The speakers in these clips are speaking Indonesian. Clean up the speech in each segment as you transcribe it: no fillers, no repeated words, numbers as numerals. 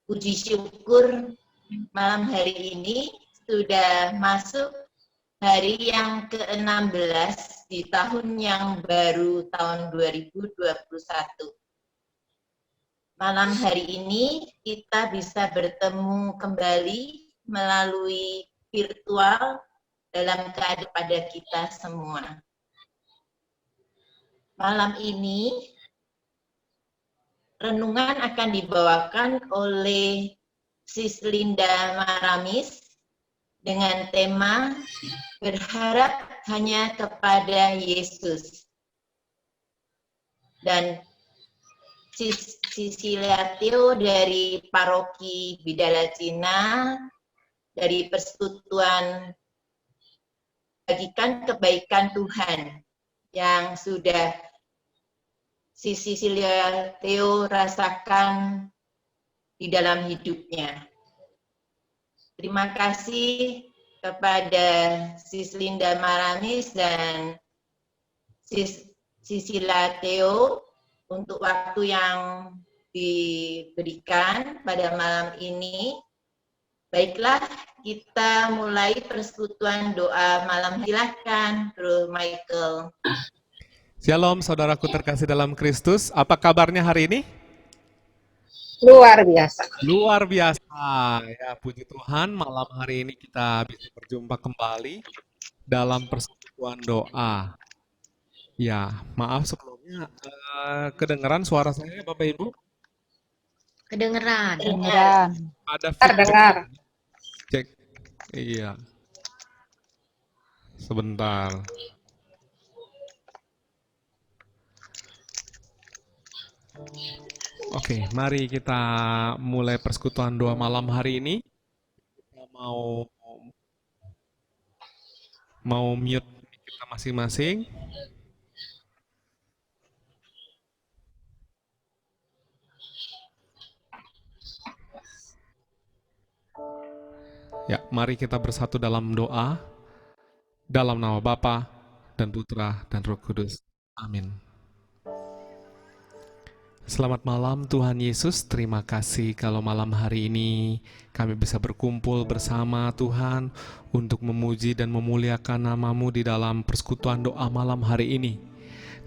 Puji syukur malam hari ini sudah masuk hari yang ke-16 di tahun yang baru, tahun 2021. Malam hari ini kita bisa bertemu kembali melalui virtual dalam keadaan pada kita semua. Malam ini renungan akan dibawakan oleh Sis Linda Maramis dengan tema berharap hanya kepada Yesus. Dan Sis Cecilia Theo dari Paroki Bidara Cina, dari Persekutuan Bagikan Kebaikan Tuhan yang sudah Cecilia Theo rasakan di dalam hidupnya. Terima kasih kepada Sis Linda Maramis dan Sis Cecilia Theo untuk waktu yang diberikan pada malam ini. Baiklah, kita mulai persekutuan doa malam. Silakan, Bro Michael. Shalom saudaraku terkasih dalam Kristus, apa kabarnya hari ini? Luar biasa. Luar biasa, ya puji Tuhan malam hari ini kita bisa berjumpa kembali dalam persekutuan doa. Ya, maaf sebelumnya kedengaran suara saya Bapak Ibu? Kedengeran. Ada Terdengar. Cek, iya. Sebentar. Oke, mari kita mulai persekutuan doa malam hari ini. Kita mau mute kita masing-masing. Ya, mari kita bersatu dalam doa. Dalam nama Bapa dan Putra dan Roh Kudus. Amin. Selamat malam Tuhan Yesus, terima kasih kalau malam hari ini kami bisa berkumpul bersama Tuhan untuk memuji dan memuliakan nama-Mu di dalam persekutuan doa malam hari ini.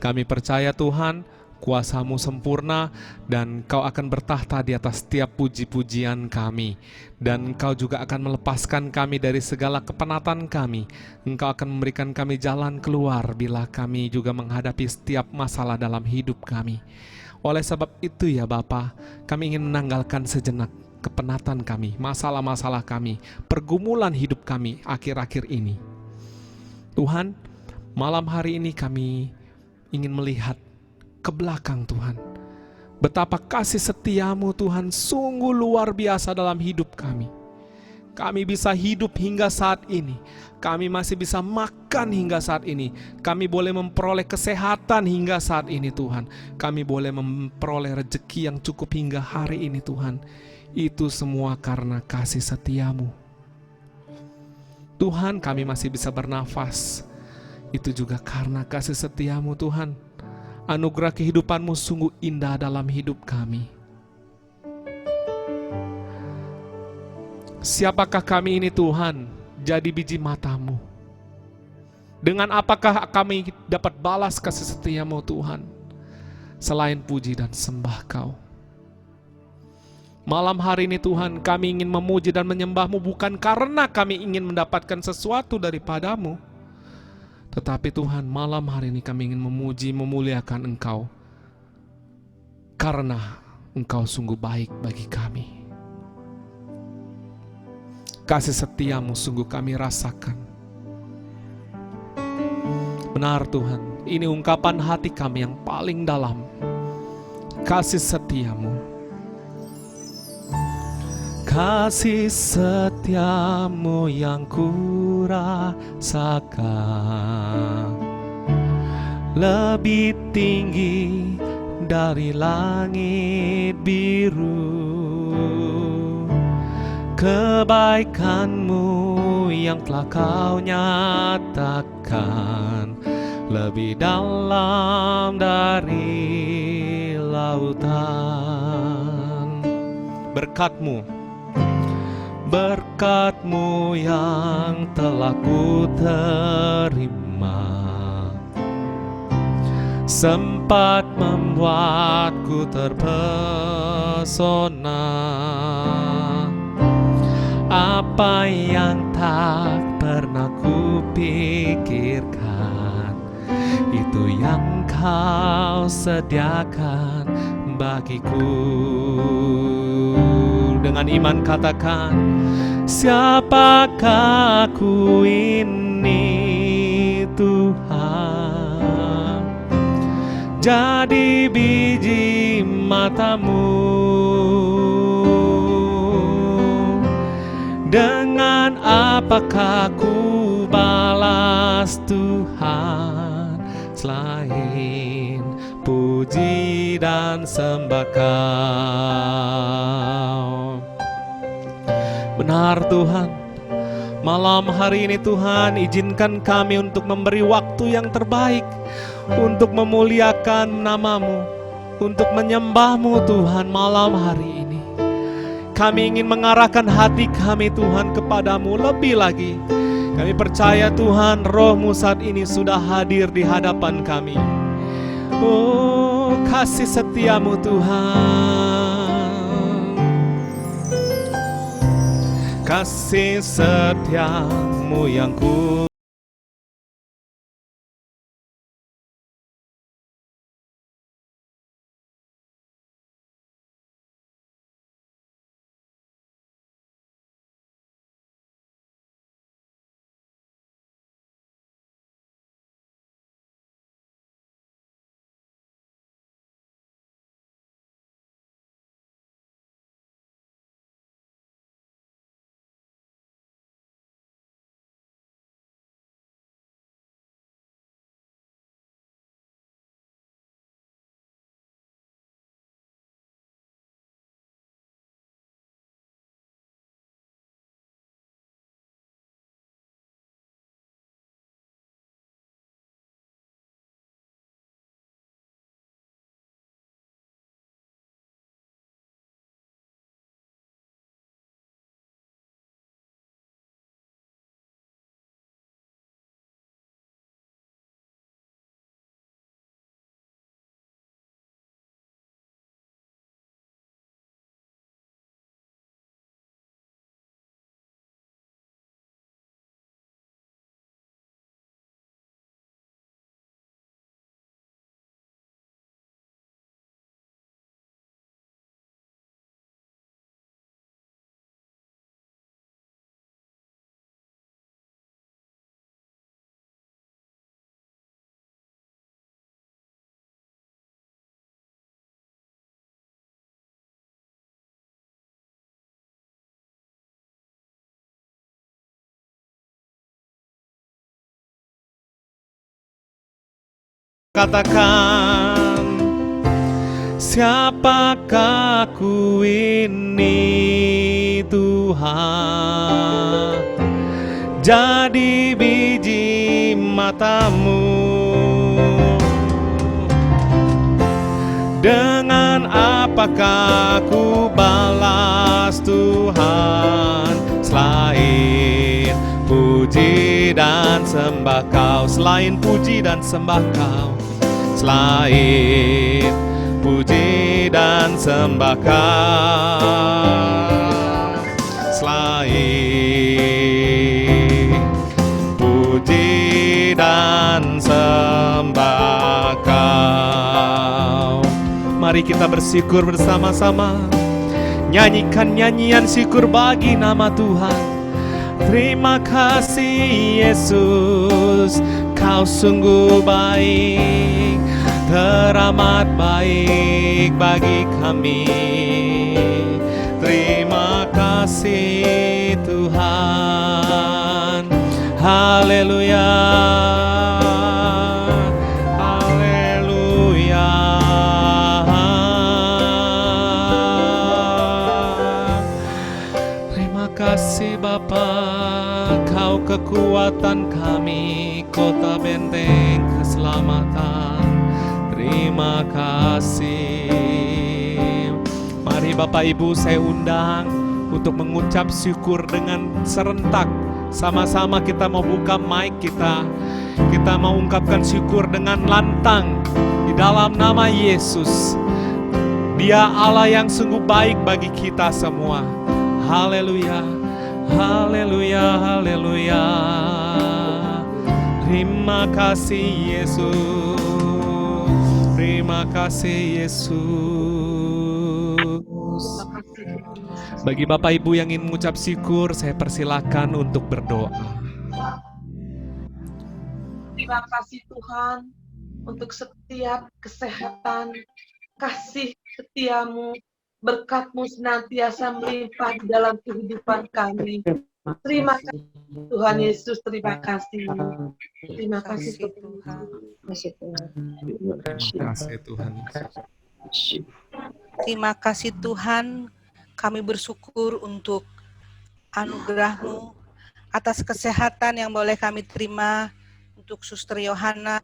Kami percaya Tuhan, kuasa-Mu sempurna dan Kau akan bertahta di atas setiap puji-pujian kami. Dan Engkau juga akan melepaskan kami dari segala kepenatan kami. Engkau akan memberikan kami jalan keluar bila kami juga menghadapi setiap masalah dalam hidup kami. Oleh sebab itu ya Bapa, kami ingin menanggalkan sejenak kepenatan kami, masalah-masalah kami, pergumulan hidup kami akhir-akhir ini. Tuhan, malam hari ini kami ingin melihat ke belakang Tuhan. Betapa kasih setiamu Tuhan sungguh luar biasa dalam hidup kami. Kami bisa hidup hingga saat ini. Kami masih bisa makan hingga saat ini. Kami boleh memperoleh kesehatan hingga saat ini Tuhan. Kami boleh memperoleh rezeki yang cukup hingga hari ini Tuhan. Itu semua karena kasih setiamu. Tuhan, kami masih bisa bernafas. Itu juga karena kasih setiamu Tuhan. Anugerah kehidupanmu sungguh indah dalam hidup kami. Siapakah kami ini Tuhan, jadi biji mata-Mu? Dengan apakah kami dapat balas kasih setia-Mu Tuhan, selain puji dan sembah Kau? Malam hari ini Tuhan, kami ingin memuji dan menyembah-Mu bukan karena kami ingin mendapatkan sesuatu daripada-Mu, tetapi Tuhan, malam hari ini kami ingin memuji, memuliakan Engkau, karena Engkau sungguh baik bagi kami. Kasih setiamu sungguh kami rasakan. Benar Tuhan, ini ungkapan hati kami yang paling dalam. Kasih setiamu. Kasih setiamu yang kurasakan lebih tinggi dari langit biru. Kebaikan-Mu yang telah Kau nyatakan lebih dalam dari lautan. berkat-Mu, berkat-Mu yang telah ku terima, sempat membuatku terpesona. Apa yang tak pernah ku pikirkan, itu yang Kau sediakan bagiku. Dengan iman katakan, siapakah aku ini Tuhan, jadi biji mata-Mu. Dengan apakah ku balas Tuhan, selain puji dan sembah Kau. Benar Tuhan, malam hari ini Tuhan, izinkan kami untuk memberi waktu yang terbaik untuk memuliakan nama-Mu, untuk menyembah-Mu Tuhan malam hari ini. Kami ingin mengarahkan hati kami Tuhan kepadamu lebih lagi. Kami percaya Tuhan, Roh-Mu saat ini sudah hadir di hadapan kami. Oh, kasih setia-Mu Tuhan, kasih setia-Mu yang ku katakan, siapakah aku ini Tuhan, jadi biji mata-Mu. Dengan apakah ku balas Tuhan, selain puji dan sembah Kau, selain puji dan sembah Kau, selain puji dan sembah Kau, selain puji dan sembah Kau. Mari kita bersyukur bersama-sama, nyanyikan nyanyian syukur bagi nama Tuhan. Terima kasih Yesus, Kau sungguh baik, teramat baik bagi kami. Terima kasih Tuhan, haleluya, haleluya. Terima kasih Bapa, Kau kekuatan kami, kota benteng keselamatan. Terima kasih. Mari Bapak Ibu saya undang untuk mengucap syukur dengan serentak. Sama-sama kita mau buka mic kita. Kita mau ungkapkan syukur dengan lantang di dalam nama Yesus. Dia Allah yang sungguh baik bagi kita semua. Haleluya, haleluya, haleluya. Terima kasih Yesus. Terima kasih Yesus. Bagi Bapak Ibu yang ingin mengucap syukur, saya persilakan untuk berdoa. Terima kasih Tuhan untuk setiap kesehatan, kasih setiamu, berkat-Mu senantiasa melimpah di dalam kehidupan kami. Terima kasih Tuhan Yesus, terima kasih. Terima kasih Tuhan. Terima kasih Tuhan. Terima kasih Tuhan, kami bersyukur untuk anugerah-Mu atas kesehatan yang boleh kami terima, untuk Suster Yohana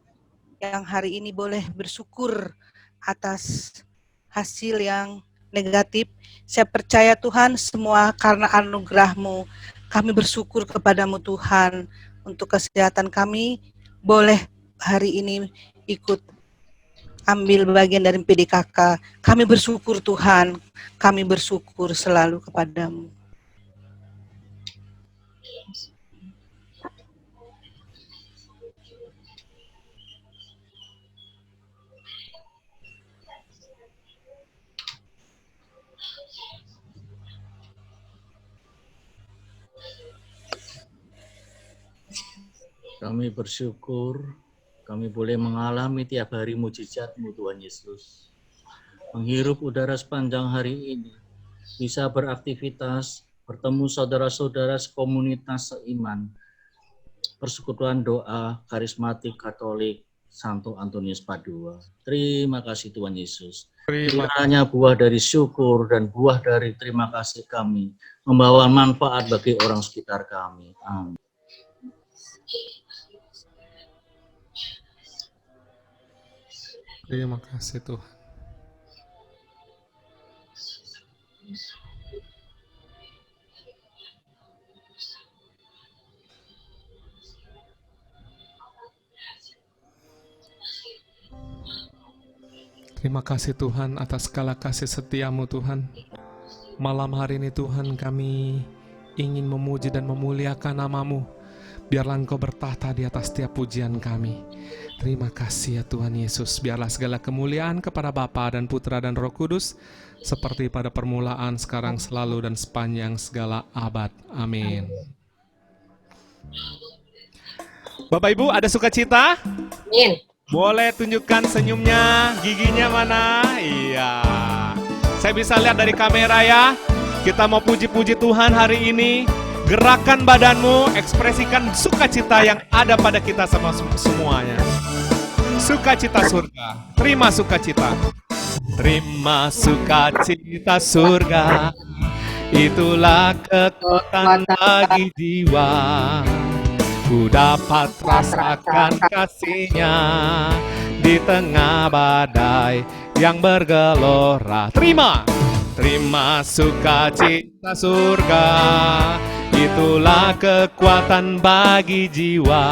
yang hari ini boleh bersyukur atas hasil yang negatif. Saya percaya Tuhan semua karena anugerah-Mu. Kami bersyukur kepadamu Tuhan untuk kesehatan kami boleh hari ini ikut ambil bagian dari PDKK. Kami bersyukur Tuhan, kami bersyukur selalu kepadamu. Kami bersyukur, kami boleh mengalami tiap hari mujizat-Mu Tuhan Yesus. Menghirup udara sepanjang hari ini, bisa beraktivitas, bertemu saudara-saudara sekomunitas seiman, persekutuan doa, karismatik, katolik, Santo Antonius Padua. Terima kasih Tuhan Yesus. Kiranya buah dari syukur dan buah dari terima kasih kami membawa manfaat bagi orang sekitar kami. Amin. Terima kasih Tuhan. Terima kasih Tuhan atas segala kasih setia-Mu Tuhan. Malam hari ini Tuhan kami ingin memuji dan memuliakan nama-Mu. Biarlah Engkau bertahta di atas setiap pujian kami. Terima kasih ya Tuhan Yesus. Biarlah segala kemuliaan kepada Bapa dan Putra dan Roh Kudus, seperti pada permulaan, sekarang, selalu, dan sepanjang segala abad. Amin. Bapak Ibu ada sukacita? Amin. Boleh tunjukkan senyumnya, giginya mana? Iya. Saya bisa lihat dari kamera ya. Kita mau puji-puji Tuhan hari ini. Gerakan badanmu, ekspresikan sukacita yang ada pada kita sama semuanya. Sukacita surga. Terima sukacita. Terima sukacita surga. Itulah kekuatan bagi jiwa. Ku dapat rasakan kasih-Nya di tengah badai yang bergelora. Terima sukacita surga. Itulah kekuatan bagi jiwa.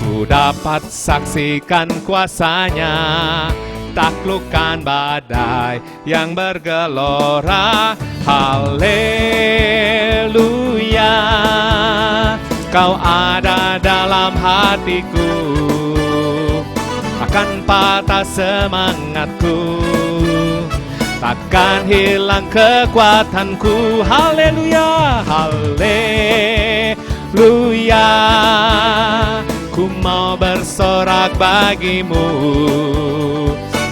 Ku dapat saksikan kuasa-Nya, taklukkan badai yang bergelora. Haleluya, Kau ada dalam hatiku, takkan patah semangatku, takkan hilang kekuatanku. Haleluya, haleluya, ku mau bersorak bagimu.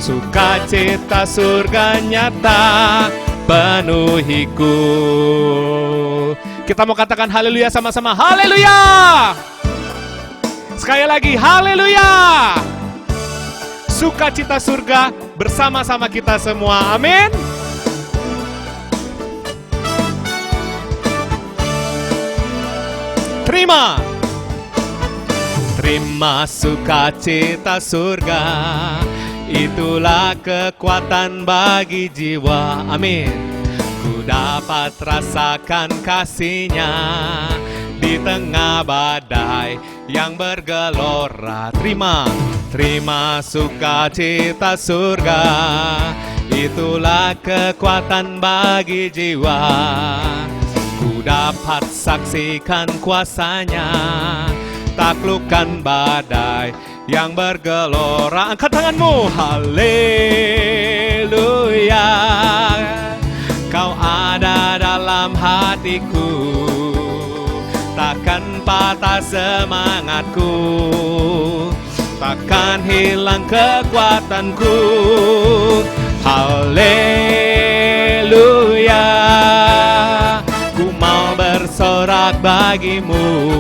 Sukacita surga nyata penuhiku. Kita mau katakan haleluya sama-sama. Haleluya. Sekali lagi haleluya. Sukacita surga bersama-sama kita semua. Amin. Terima sukacita surga. itulah kekuatan bagi jiwa. Amin. Ku dapat rasakan kasih-Nya di tengah badai yang bergelora. Terima sukacita surga, itulah kekuatan bagi jiwa. Ku dapat saksikan kuasa-Nya, taklukkan badai yang bergelora. Angkat tanganmu, haleluya. Kau ada dalam hatiku, takkan patah semangatku, takkan hilang kekuatanku. Haleluya, ku mau bersorak bagimu,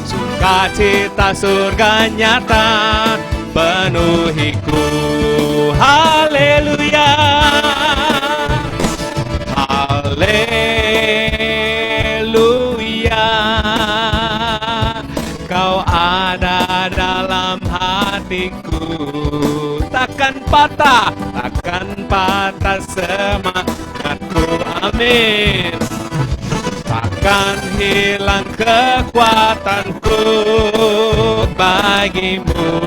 sukacita surga nyata penuhiku. Haleluya, haleluya, kau ada dalam hatiku, takkan patah semangatku. Amin. Takkan hilang kekuatanku bagimu,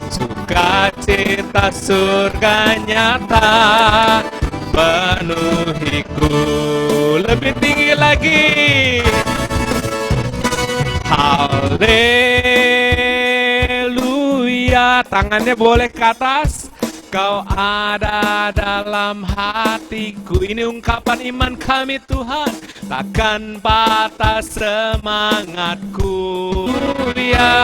sukacita surga nyata penuhiku. Lebih tinggi lagi. Haleluya, tangannya boleh ke atas. Kau ada dalam hatiku. Ini ungkapan iman kami Tuhan. Takkan patah semangatku. Ya,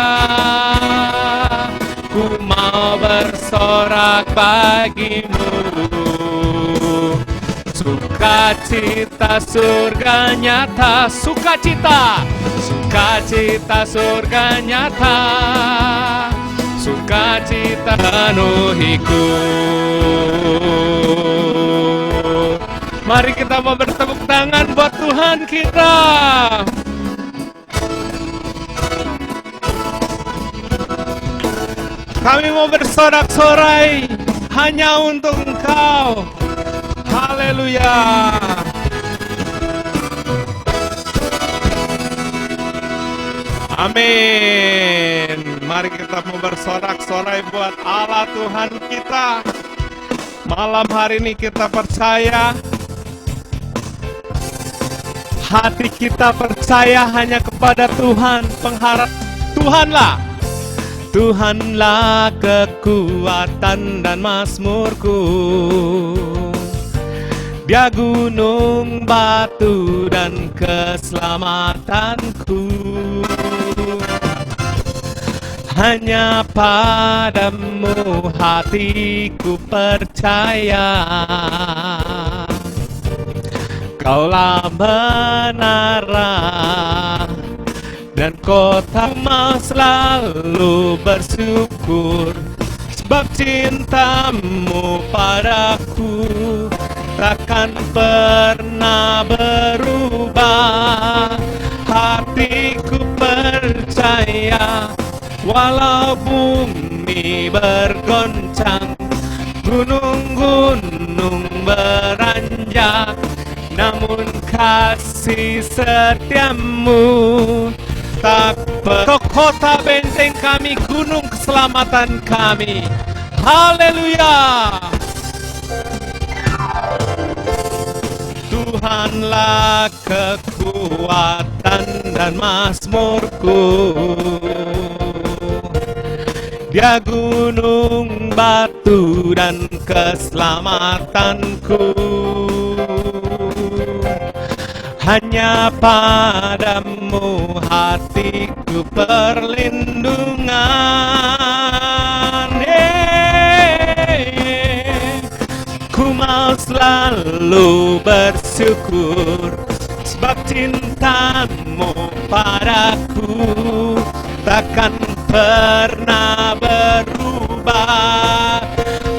ku mau bersorak bagimu, sukacita surga nyata. Sukacita surga nyata, sukacita penuhiku. Mari kita mau bertepuk tangan buat Tuhan kita. Kami mau bersorak-sorai hanya untuk Engkau. Haleluya. Amin. Mari kita mau bersorak-sorai buat Allah Tuhan kita. Malam hari ini kita percaya, hati kita percaya hanya kepada Tuhan. Pengharap Tuhanlah kekuatan dan mazmurku. Dia gunung, batu, dan keselamatanku. Hanya padamu hatiku percaya. Kaulah menara dan kota mau selalu bersyukur, sebab cintamu padaku takkan pernah berubah. Hatiku percaya, walau bumi bergoncang, gunung-gunung beranjak, namun kasih setiamu tak pernah. Kota benteng kami, gunung keselamatan kami. Haleluya. Tuhanlah kekuatan dan mazmurku. Dia gunung, batu, dan keselamatanku. Hanya padamu hatiku perlindungan. Ku mau selalu bersyukur, sebab cintamu padaku takkan pernah berubah.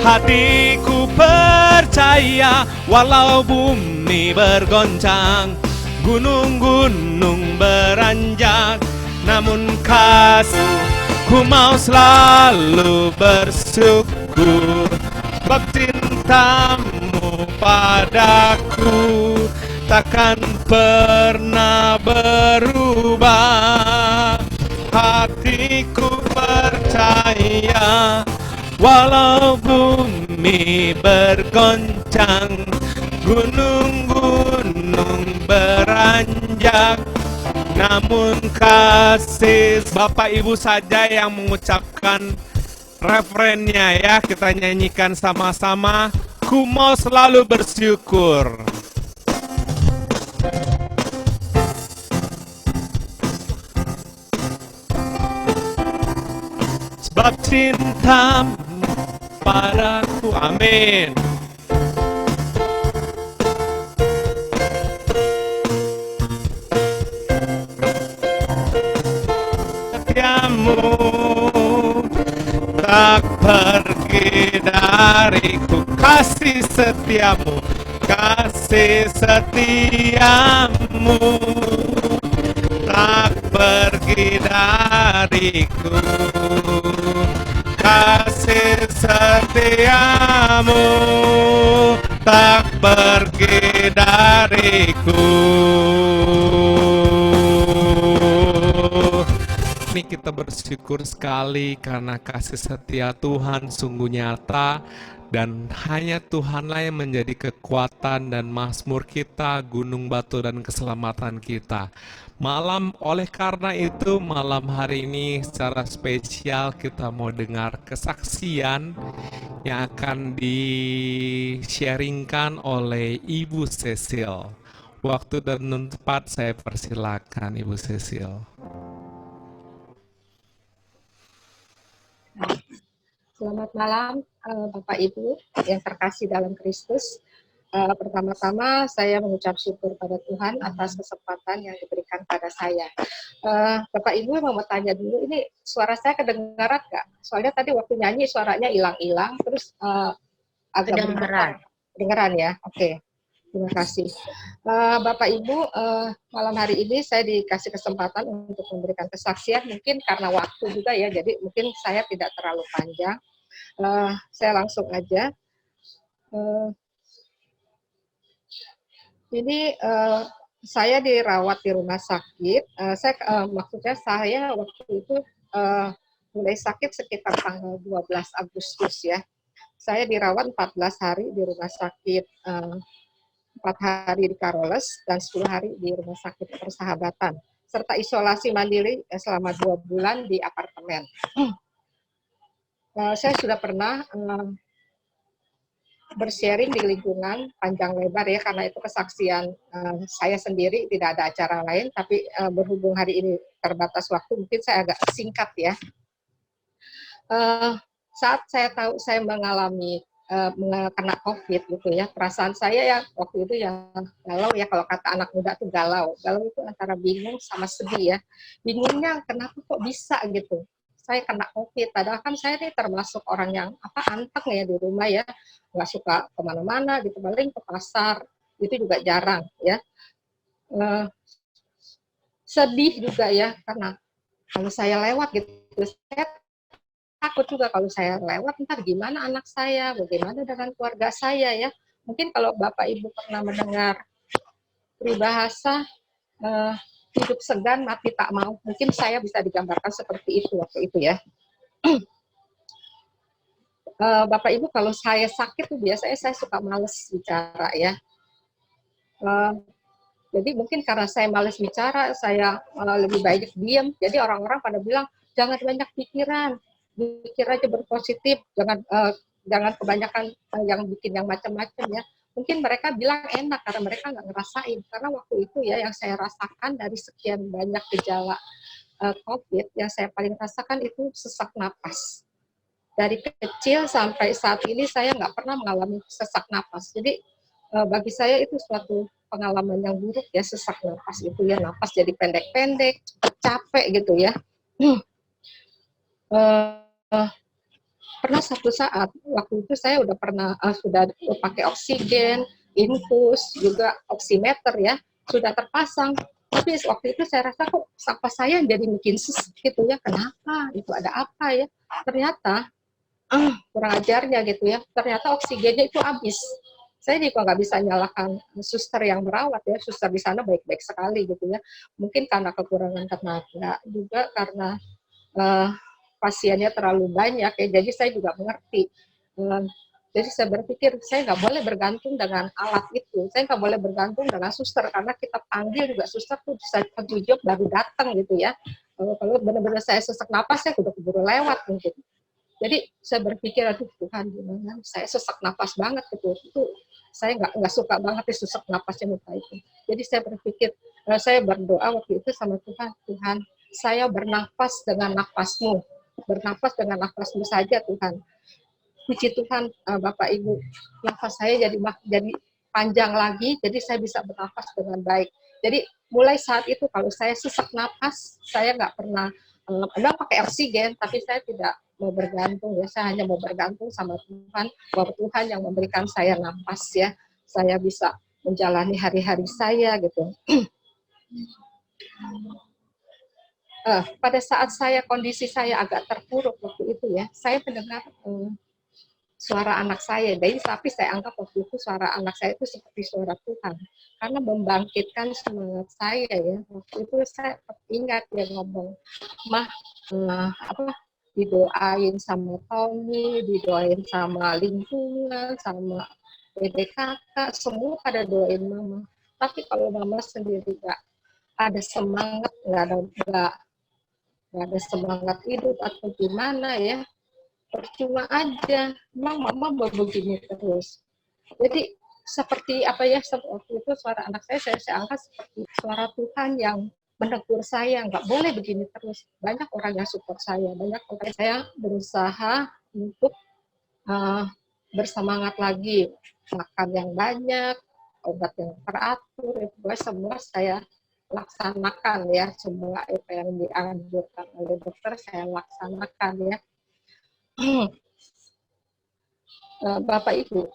Hatiku percaya, walau bumi bergoncang, gunung-gunung beranjak, namun kasih Ku mau selalu bersyukur sebab cintamu padaku takkan pernah berubah. Hatiku percaya walau bumi bergoncang, gunung-gunung beranjak, namun kasih. Bapak Ibu saja yang mengucapkan referennya ya, kita nyanyikan sama-sama. Ku mau selalu bersyukur. Sebab cintamu padaku, amin. Setiamu tak pergi dariku, kasih setiamu, kasih setiamu tak pergi dariku, kasih setiamu tak pergi dariku. Ini kita bersyukur sekali karena kasih setia Tuhan sungguh nyata, dan hanya Tuhanlah yang menjadi kekuatan dan mazmur kita, gunung batu dan keselamatan kita. Oleh karena itu malam hari ini secara spesial kita mau dengar kesaksian yang akan di-sharingkan oleh Ibu Cecil. Waktu dan tempat saya persilakan Ibu Cecil. Selamat malam Bapak Ibu yang terkasih dalam Kristus. Pertama-tama saya mengucap syukur pada Tuhan atas kesempatan yang diberikan pada saya. Bapak Ibu mau tanya dulu, ini suara saya kedengaran nggak? Soalnya tadi waktu nyanyi suaranya hilang-hilang, terus agak kedengaran ya. Oke, terima kasih. Bapak Ibu, malam hari ini saya dikasih kesempatan untuk memberikan kesaksian, mungkin karena waktu juga ya, jadi mungkin saya tidak terlalu panjang. Saya langsung aja. Ini saya dirawat di rumah sakit. Maksudnya saya waktu itu mulai sakit sekitar tanggal 12 Agustus ya. Saya dirawat 14 hari di rumah sakit, 4 hari di Karoles dan 10 hari di rumah sakit Persahabatan, serta isolasi mandiri selama 2 bulan di apartemen. Saya sudah pernah bersharing di lingkungan panjang lebar ya, karena itu kesaksian saya sendiri, tidak ada acara lain, tapi berhubung hari ini terbatas waktu, mungkin saya agak singkat ya. Saat saya tahu saya mengalami kena COVID gitu ya, perasaan saya ya waktu itu ya galau ya, kalau kata anak muda tuh galau itu antara bingung sama sedih ya. Bingungnya kenapa kok bisa gitu, saya kena COVID, padahal kan saya ini termasuk orang yang anteng ya di rumah ya, nggak suka kemana-mana gitu, paling ke pasar itu juga jarang ya. Sedih juga ya, karena kalau saya lewat gitu, saya takut juga kalau saya lewat ntar gimana anak saya, bagaimana dengan keluarga saya ya. Mungkin kalau Bapak Ibu pernah mendengar peribahasa hidup segan mati tak mau, mungkin saya bisa digambarkan seperti itu waktu itu ya. Bapak Ibu, kalau saya sakit tuh biasanya saya suka males bicara ya. Jadi mungkin karena saya males bicara, saya lebih baik diam. Jadi orang-orang pada bilang jangan banyak pikiran, pikir aja berpositif, jangan kebanyakan yang bikin yang macam-macam ya. Mungkin mereka bilang enak karena mereka nggak ngerasain. Karena waktu itu ya yang saya rasakan dari sekian banyak gejala COVID, yang saya paling rasakan itu sesak napas. Dari kecil sampai saat ini saya nggak pernah mengalami sesak napas. Jadi bagi saya itu suatu pengalaman yang buruk ya, sesak napas itu ya, napas jadi pendek-pendek, capek gitu ya. Pernah satu saat waktu itu saya udah pernah sudah pakai oksigen, infus, juga oximeter ya, sudah terpasang. Tapi waktu itu saya rasa kok napas saya jadi makin sesak gitu ya, kenapa? Itu ada apa ya? Ternyata kurang ajarnya gitu ya. Ternyata oksigennya itu habis. Saya juga nggak bisa nyalakan suster yang merawat ya. Suster di sana baik-baik sekali gitu ya. Mungkin karena kekurangan tenaga, juga karena pasiennya terlalu banyak ya. Jadi saya juga mengerti. Jadi saya berpikir saya nggak boleh bergantung dengan alat itu. Saya nggak boleh bergantung dengan suster karena kita panggil juga suster tuh bisa 1 jam baru datang gitu ya. Kalau benar-benar saya sesak napas saya udah keburu lewat mungkin. Jadi saya berpikir, aduh Tuhan gimana, saya sesak napas banget gitu. Itu saya nggak suka banget sesak napasnya muka itu. Jadi saya berpikir, saya berdoa waktu itu sama Tuhan, Tuhan saya bernafas dengan nafas-Mu, bernafas dengan nafas-Mu saja Tuhan. Puji Tuhan Bapak Ibu, nafas saya jadi panjang lagi, jadi saya bisa bernafas dengan baik. Jadi mulai saat itu kalau saya sesak napas, saya nggak pernah memang pakai oksigen, tapi saya tidak mau bergantung ya, saya hanya mau bergantung sama Tuhan, bahwa Tuhan yang memberikan saya napas ya, saya bisa menjalani hari-hari saya gitu. Pada saat kondisi saya agak terpuruk waktu itu ya, saya mendengar suara anak saya, tapi saya anggap waktu itu suara anak saya itu seperti suara Tuhan, karena membangkitkan semangat saya ya. Waktu itu saya ingat dia ngomong, Mah, didoain sama Tommy, didoain sama lingkungan, sama kakak, semua pada doain Mama. Tapi kalau Mama sendiri nggak ada semangat, nggak ada semangat hidup atau gimana ya, percuma aja, memang Mama mau begini terus. Jadi seperti apa ya, waktu itu suara anak saya angkat seperti suara Tuhan yang menegur saya, nggak boleh begini terus. Banyak orang yang support saya, banyak orang saya berusaha untuk bersemangat lagi, makan yang banyak, obat yang teratur, itu semua saya laksanakan ya, semua apa yang dianjurkan oleh dokter saya laksanakan ya. Bapak Ibu,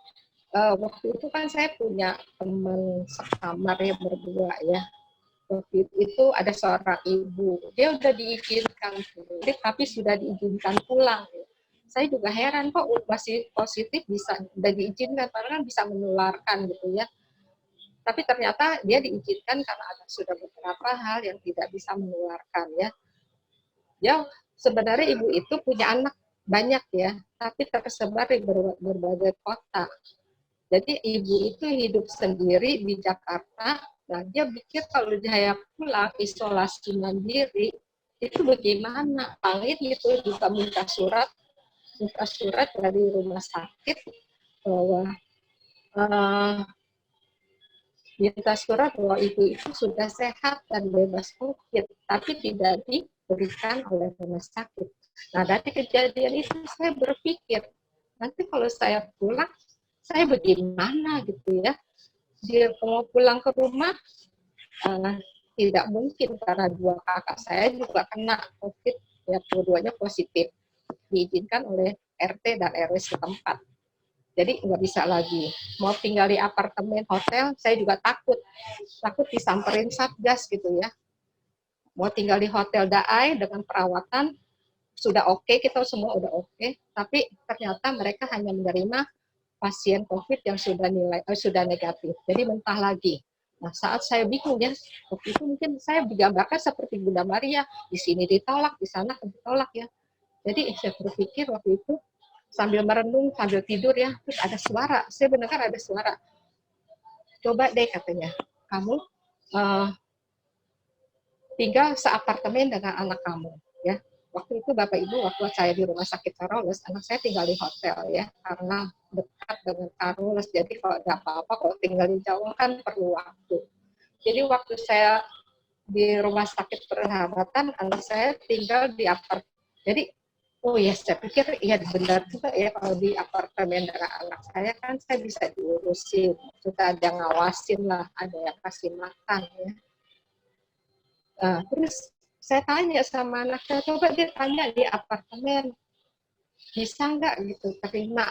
waktu itu kan saya punya teman sekamar ya, berdua ya. Waktu itu ada seorang ibu, dia udah diizinkan tapi sudah diizinkan pulang. Saya juga heran kok masih positif bisa udah diizinkan, karena kan bisa menularkan gitu ya. Tapi ternyata dia diizinkan karena ada sudah beberapa hal yang tidak bisa menularkan ya. Ya sebenarnya ibu itu punya anak banyak ya, tapi tersebar di berbagai kota. Jadi ibu itu hidup sendiri di Jakarta. Nah, dia pikir kalau dia pulang isolasi mandiri itu bagaimana? Pangit gitu juga minta surat dari rumah sakit bahwa minta surat bahwa ibu itu sudah sehat dan bebas COVID, tapi tidak diberikan oleh rumah sakit. Nah, dari kejadian itu saya berpikir, nanti kalau saya pulang, saya bagaimana gitu ya. Dia mau pulang ke rumah, tidak mungkin karena 2 kakak saya juga kena COVID, ya dua-duanya positif. Diizinkan oleh RT dan RW setempat. Jadi nggak bisa lagi. Mau tinggal di apartemen, hotel, saya juga takut disamperin Satgas gitu ya. Mau tinggal di hotel Daai dengan perawatan, sudah oke, kita semua udah oke, tapi ternyata mereka hanya menerima pasien COVID yang sudah negatif. Jadi mentah lagi. Nah, saat saya bingung ya, waktu itu mungkin saya digambarkan seperti Bunda Maria, di sini ditolak, di sana ditolak ya. Jadi saya berpikir waktu itu sambil merenung, sambil tidur ya, terus ada suara, saya mendengar ada suara. Coba deh katanya, kamu tinggal seapartemen dengan anak kamu ya. Waktu itu Bapak Ibu, waktu saya di rumah sakit Carolus, anak saya tinggal di hotel ya, karena dekat dengan Carolus, jadi kalau ada apa-apa, kalau tinggal di Jawa kan perlu waktu. Jadi waktu saya di rumah sakit Persahabatan, anak saya tinggal di apartemen. Jadi, oh ya, saya pikir ya benar juga ya, kalau di apartemen dengan anak saya kan saya bisa diurusin, sudah ada yang ngawasin lah, ada yang kasih makan ya. Terus saya tanya sama anak saya, coba dia tanya di apartemen, bisa nggak gitu terima?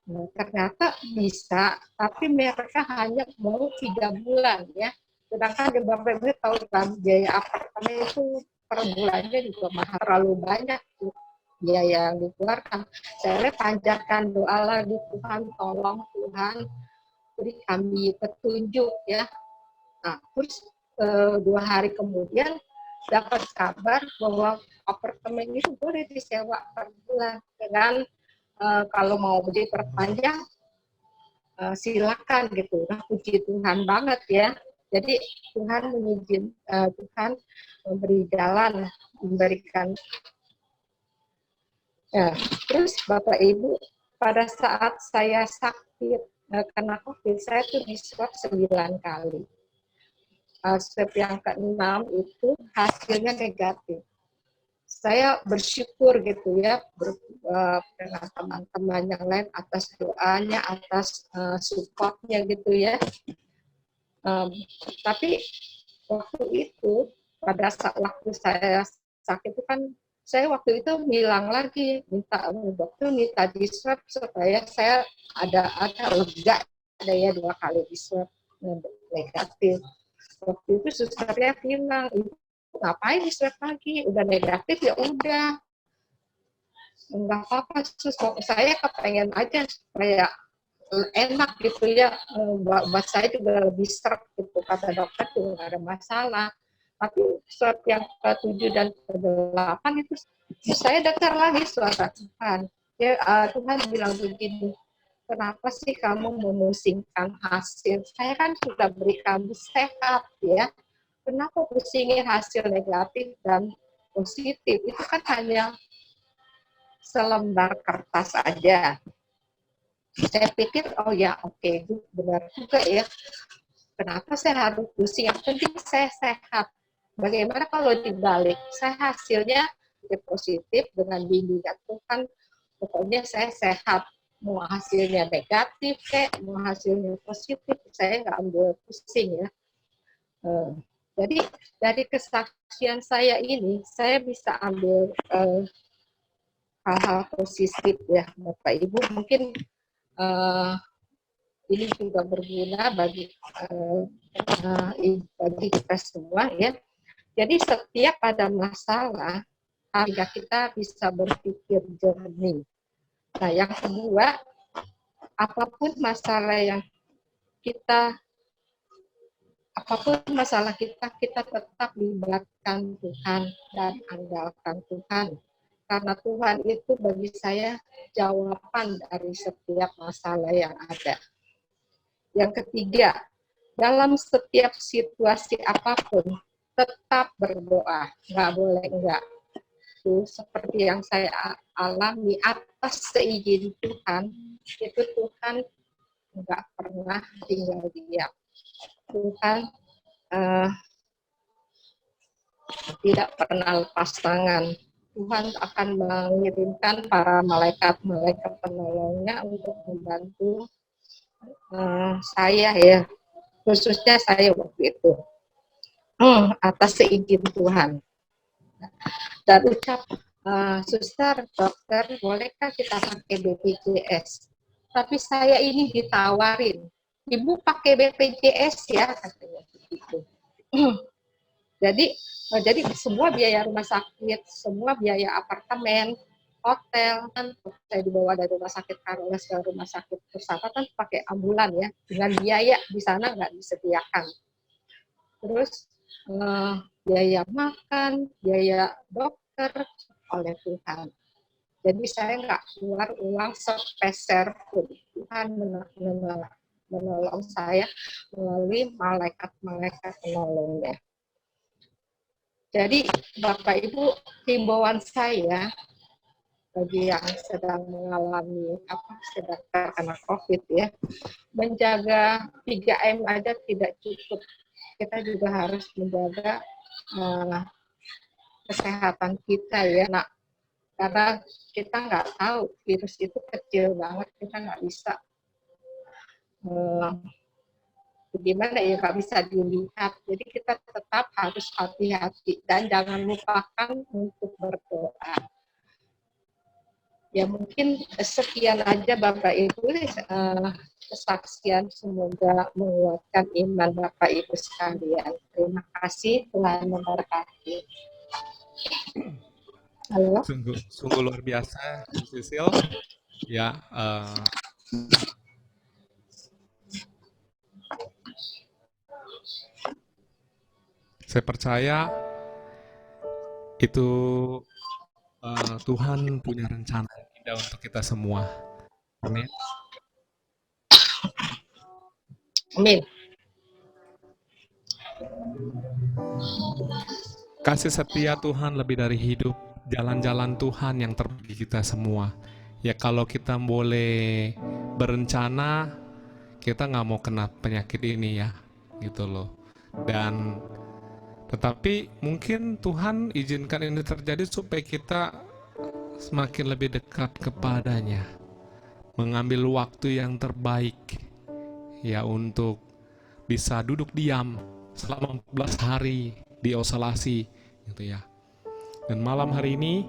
Nah, ternyata bisa, tapi mereka hanya mau 3 bulan ya. Sedangkan di Bapak Ibu tahu kan biaya apartemen itu per bulannya juga mahal, terlalu banyak biaya yang dikeluarkan. Saya panjatkan doa lagi, Tuhan tolong Tuhan beri kami petunjuk ya. Nah, terus 2 hari kemudian dapat kabar bahwa apartemen itu boleh disewa per bulan dengan kalau mau diperpanjang silakan gitu. Nah, puji Tuhan banget ya. Jadi Tuhan Tuhan memberi jalan, memberikan. Ya, terus Bapak Ibu, pada saat saya sakit kena COVID, saya tuh diswab 9 kali. Swab yang ke-6 itu hasilnya negatif. Saya bersyukur gitu ya dengan teman-teman yang lain atas doanya, atas supportnya gitu ya. Tapi waktu itu pada saat waktu saya sakit itu kan saya waktu itu bilang lagi minta dokter minta di swab supaya saya ada lega ada ya 2 kali di swab negatif. Waktu itu susternya bilang, ibu ngapain di swab lagi? Udah negatif ya udah. Enggak apa-apa, sus. Saya kepengen aja supaya enak gitu ya. Buat saya juga lebih seret gitu. Kata dokter tuh nggak ada masalah. Tapi swab yang ke-7 dan ke-8 itu saya dengar lagi suara Tuhan. Ya, Tuhan bilang begini, kenapa sih kamu memusingkan hasil? Saya kan sudah beri kamu sehat ya. Kenapa pusingin hasil negatif dan positif? Itu kan hanya selembar kertas aja. Saya pikir, oh ya oke, benar juga ya. Kenapa saya harus pusing? Yang penting saya sehat. Bagaimana kalau dibalik? Saya hasilnya positif dengan bimbingan Tuhan. Pokoknya saya sehat. Mau hasilnya negatif, mau hasilnya positif, saya nggak ambil pusing ya. Jadi dari kesaksian saya ini, saya bisa ambil hal-hal positif ya, Bapak Ibu. Mungkin ini juga berguna bagi kita semua ya. Jadi setiap ada masalah, hingga kita bisa berpikir jernih. Nah, yang kedua, apapun masalah kita tetap libatkan Tuhan dan andalkan Tuhan. Karena Tuhan itu bagi saya jawaban dari setiap masalah yang ada. Yang ketiga, dalam setiap situasi apapun, tetap berdoa, nggak boleh enggak. Itu seperti yang saya alami atas seizin Tuhan, itu Tuhan nggak pernah tinggal diam. Tuhan tidak pernah lepas tangan. Tuhan akan mengirimkan para malaikat-malaikat penolongnya untuk membantu saya ya, khususnya saya waktu itu atas seizin Tuhan. Dan ucap, suster, dokter, bolehkah kita pakai BPJS? Tapi saya ini ditawarin, ibu pakai BPJS ya, katanya begitu. Jadi semua biaya rumah sakit, semua biaya apartemen, hotel, kan saya dibawa dari rumah sakit Karoles ke rumah sakit Persahabatan pakai ambulan ya, dengan biaya di sana nggak disediakan. Terus biaya makan, biaya dokter oleh Tuhan. Jadi saya nggak keluar uang sepeser pun. Tuhan menolong saya melalui malaikat-malaikat penolongnya. Jadi Bapak Ibu, himbauan saya bagi yang sedang mengalami sedang terkena COVID ya, menjaga 3M aja tidak cukup. Kita juga harus menjaga kesehatan kita ya, nak. Karena kita nggak tahu virus itu kecil banget, kita nggak bisa gimana ya, nggak bisa dilihat. Jadi kita tetap harus hati-hati dan jangan lupakan untuk berdoa. Ya mungkin sekian aja Bapak Ibu kesaksian, semoga menguatkan iman Bapak Ibu sekalian. Terima kasih, Tuhan memberkati. Halo. Sungguh luar biasa, Bu Sisil. Ya, saya percaya itu Tuhan punya rencana yang indah untuk kita semua. Amin. Amin. Kasih setia Tuhan lebih dari hidup, jalan-jalan Tuhan yang terbagi kita semua. Ya kalau kita boleh berencana, kita nggak mau kena penyakit ini ya, gitu loh. Dan tetapi mungkin Tuhan izinkan ini terjadi supaya kita semakin lebih dekat kepadanya, mengambil waktu yang terbaik ya untuk bisa duduk diam selama 14 hari di isolasi gitu ya. Dan malam hari ini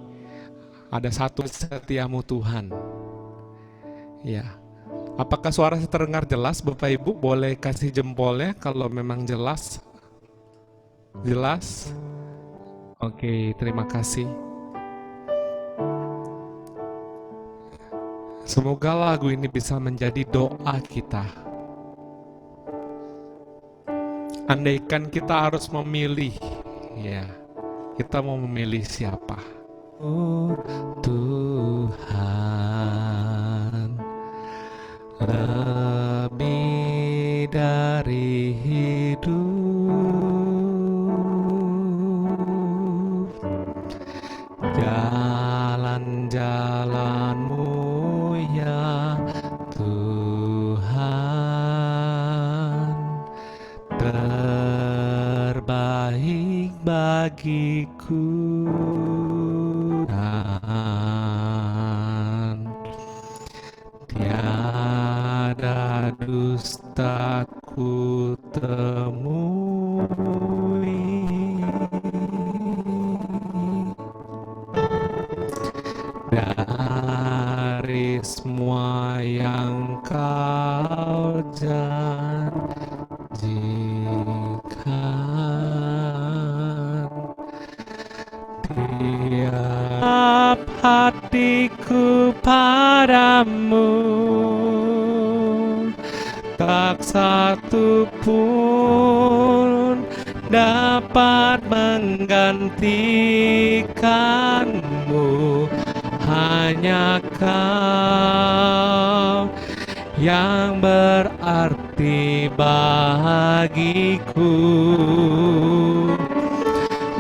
ada satu setiamu Tuhan. Ya. Apakah suara saya terdengar jelas Bapak Ibu? Boleh kasih jempolnya kalau memang jelas. Jelas? Oke, terima kasih. Semoga lagu ini bisa menjadi doa kita. Andaikan kita harus memilih, ya, kita mau memilih siapa? Oh Tuhan, lebih dari hidup, jalan-jalan-Mu ya Tuhan, terbaik bagiku. Tiada dusta ku temui, dari semua yang Kau janjikan. Tiap hatiku padamu, tak satu pun dapat menggantikanmu. Hanya Kau yang berarti bagiku,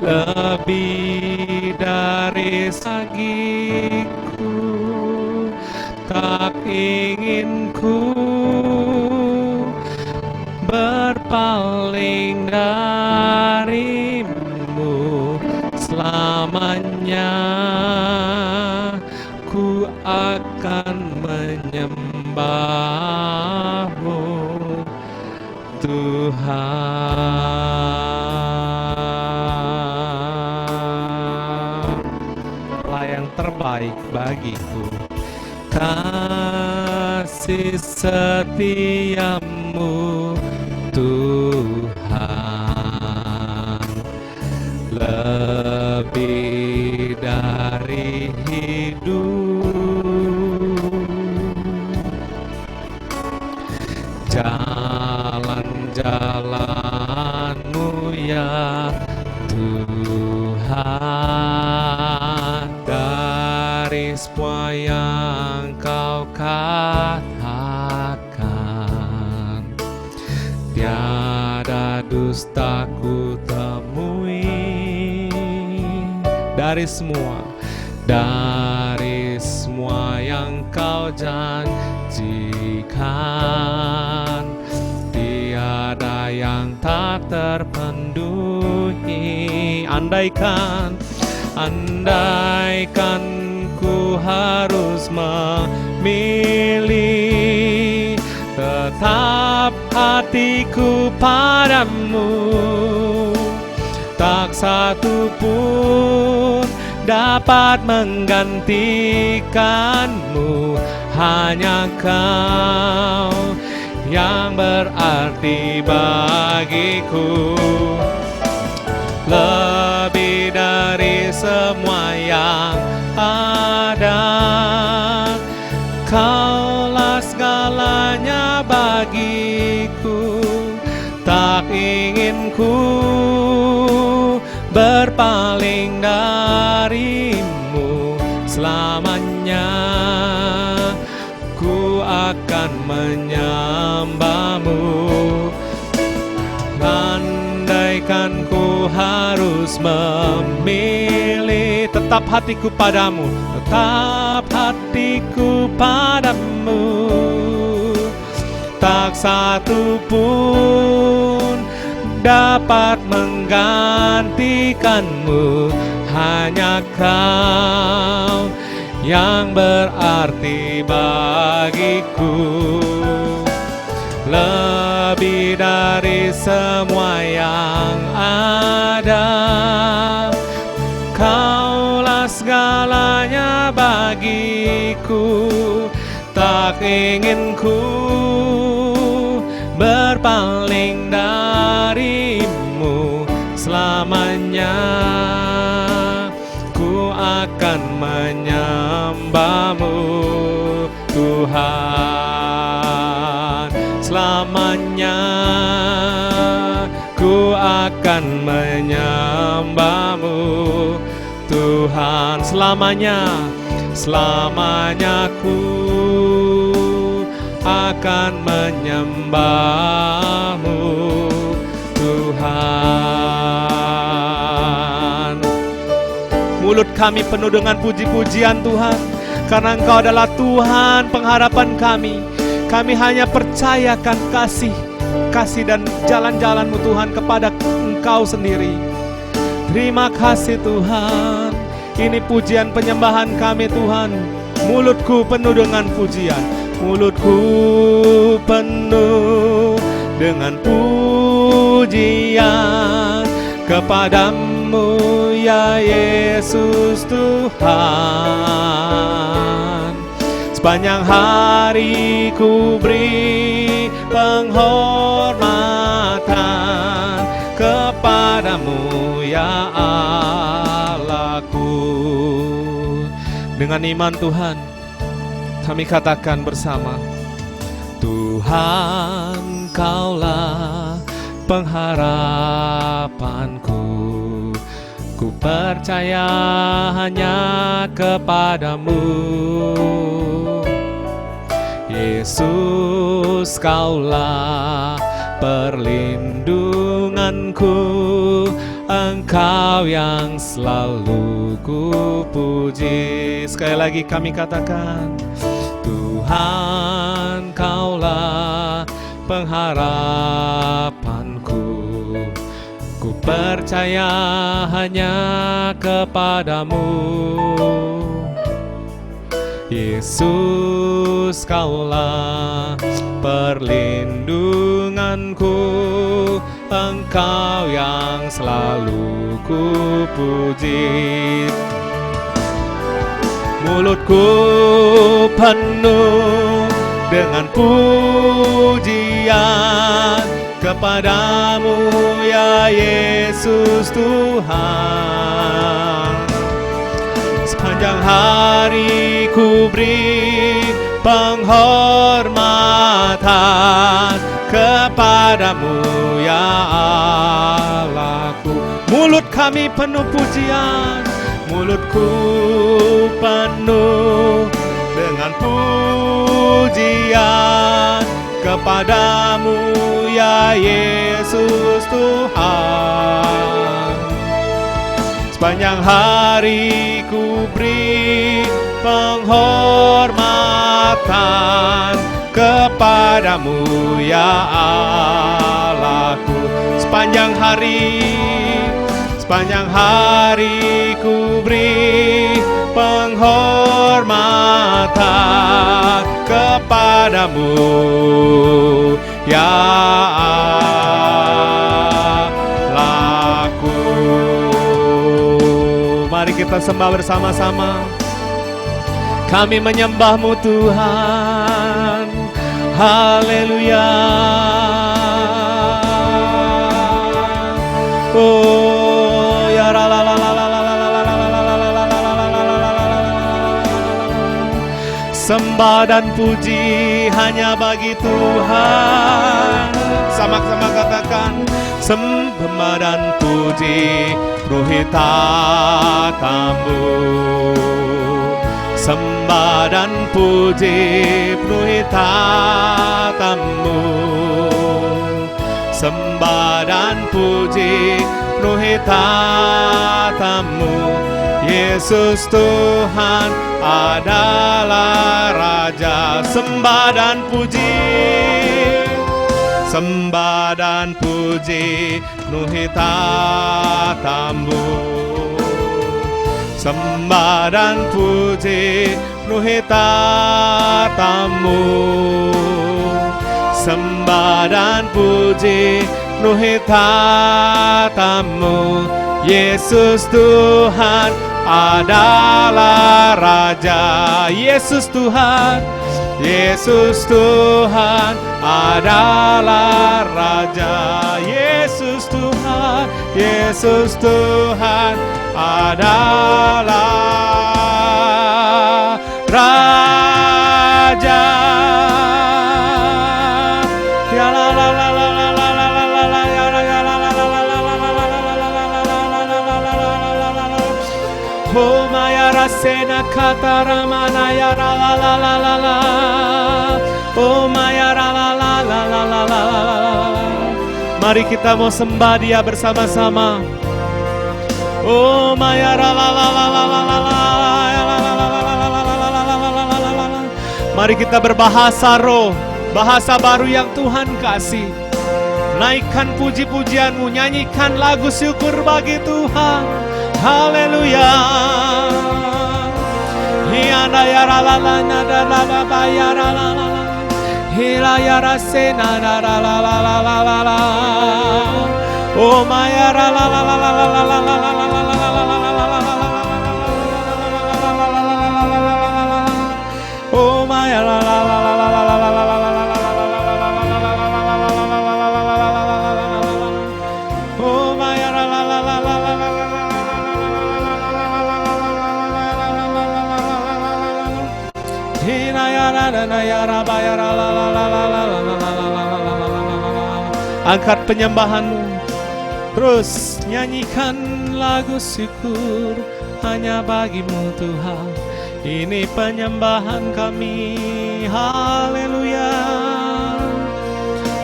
lebih dari sagiku, tak ingin ku berpaling darimu selamanya. Ku akan menyembah-Mu Tuhan. Allah yang terbaik bagiku, kasih setiamu Tuhan, lebih dari hidup, jalan-jalan-Mu ya Tuhan, dari semua yang Kau katakan, tiada dusta ku temui. Dari semua yang Kau janjikan, tiada yang tak terpenuhi. Andaikan ku harus memilih, tetap hatiku padamu, tak satu pun dapat menggantikanmu. Hanya Kau yang berarti bagiku, lebih dari semua yang ada. Kaulah segalanya bagiku, tak ingin ku berpaling darimu. Selamanya ku akan menyembahmu. Andaikan ku harus memilih, tetap hatiku padamu, tetap hatiku padamu. Tak satu pun dapat menggantikanmu. Hanya Kau yang berarti bagiku, lebih dari semua yang ada. Kaulah segalanya bagiku, tak ingin ku berpaling darimu. Selamanya ku akan menyembahmu, Tuhan. Selamanya ku akan menyembahmu, Tuhan. Selamanya ku akan menyembahmu, Tuhan. Mulut kami penuh dengan puji-pujian Tuhan, karena Engkau adalah Tuhan pengharapan kami. Kami hanya percayakan kasih dan jalan-jalan-Mu Tuhan kepada Engkau sendiri. Terima kasih Tuhan. Ini pujian penyembahan kami Tuhan. Mulutku penuh dengan pujian, mulutku penuh dengan pujian kepadamu ya Yesus Tuhan. Sepanjang hari ku beri penghormatan kepadamu ya Allahku. Dengan iman Tuhan, kami katakan bersama, Tuhan Kaulah pengharapanku. Ku percaya hanya kepadamu, Yesus Kaulah perlindunganku. Engkau yang selalu ku puji. Sekali lagi kami katakan, Tuhan Kaulah pengharapanku. Ku percaya hanya kepadamu, Yesus Kaulah perlindunganku. Engkau yang selalu ku puji. Mulutku penuh dengan pujian kepadamu ya Yesus Tuhan. Sepanjang hari ku beri penghormatan kepadamu ya Allahku. Mulut kami penuh pujian, mulutku penuh dengan pujian kepadamu ya Yesus Tuhan. Sepanjang hari ku beri penghormatan kepadamu ya Allahku. Sepanjang hari ku beri penghormatan kepadamu ya Allahku. Mari kita sembah bersama-sama. Kami menyembah-Mu Tuhan. Haleluya. Oh ya la la la la la la la la la la la la la la la. Sembah dan puji hanya bagi Tuhan. Sama-sama katakan, sembah dan puji ruhita tamu. Sembah dan puji ruhita tamu. Sembah dan puji ruhita tamu. Yesus Tuhan adalah Raja. Sembah dan puji, sembah dan puji nuhita tamu. Sembah dan puji nuhita tamu. Sembah dan puji nuhita tamu. Yesus Tuhan adalah Raja. Yesus Tuhan, Yesus Tuhan adalah Raja. Yesus Tuhan, Yesus Tuhan adalah Raja. Ya la la la la la la la la la la ya la ya la la la la la la la la la la la la. Oh maya rasena kataramana ya la la la la la la. Oh maya la la la la la la la la. Mari kita mau sembah Dia bersama-sama. Oh maya la la la la la la la la. Mari kita berbahasa roh, bahasa baru yang Tuhan kasih. Naikkan puji-pujianmu, nyanyikan lagu syukur bagi Tuhan. Haleluya. Hiana ya la la la na da la la ba ya la la la. Hila ya ra se na da la la la la la la la. Oh ma ya la la la la la la la la la la la la la la la. Oh my la la la la la la la la la la la. Oh my la la la la la la la. Hina ya la la ya ra ba ya la la la la la la la. Angkat penyembahanmu, terus nyanyikan lagu syukur hanya bagimu Tuhan. Ini penyembahan kami, haleluya.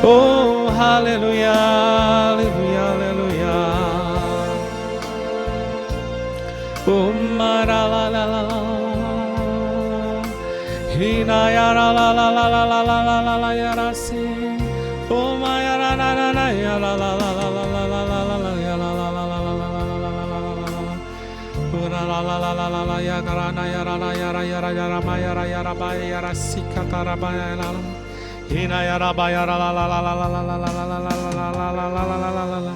Oh haleluya, haleluya, haleluya. Oh mara la la la la. Hina ya la la la la la la la la la la ya rasi. Oh maya la la la la ya la la la la la la la la la ya la la la la la la la la la la. La la la la la la la ya karana ya ra ya ra ya ra ya ra ma ya ra ya ra ba ya ra sikata ra ba ya la. Hina ya ra ba ya ra la la la la la la la la la la la la la la la.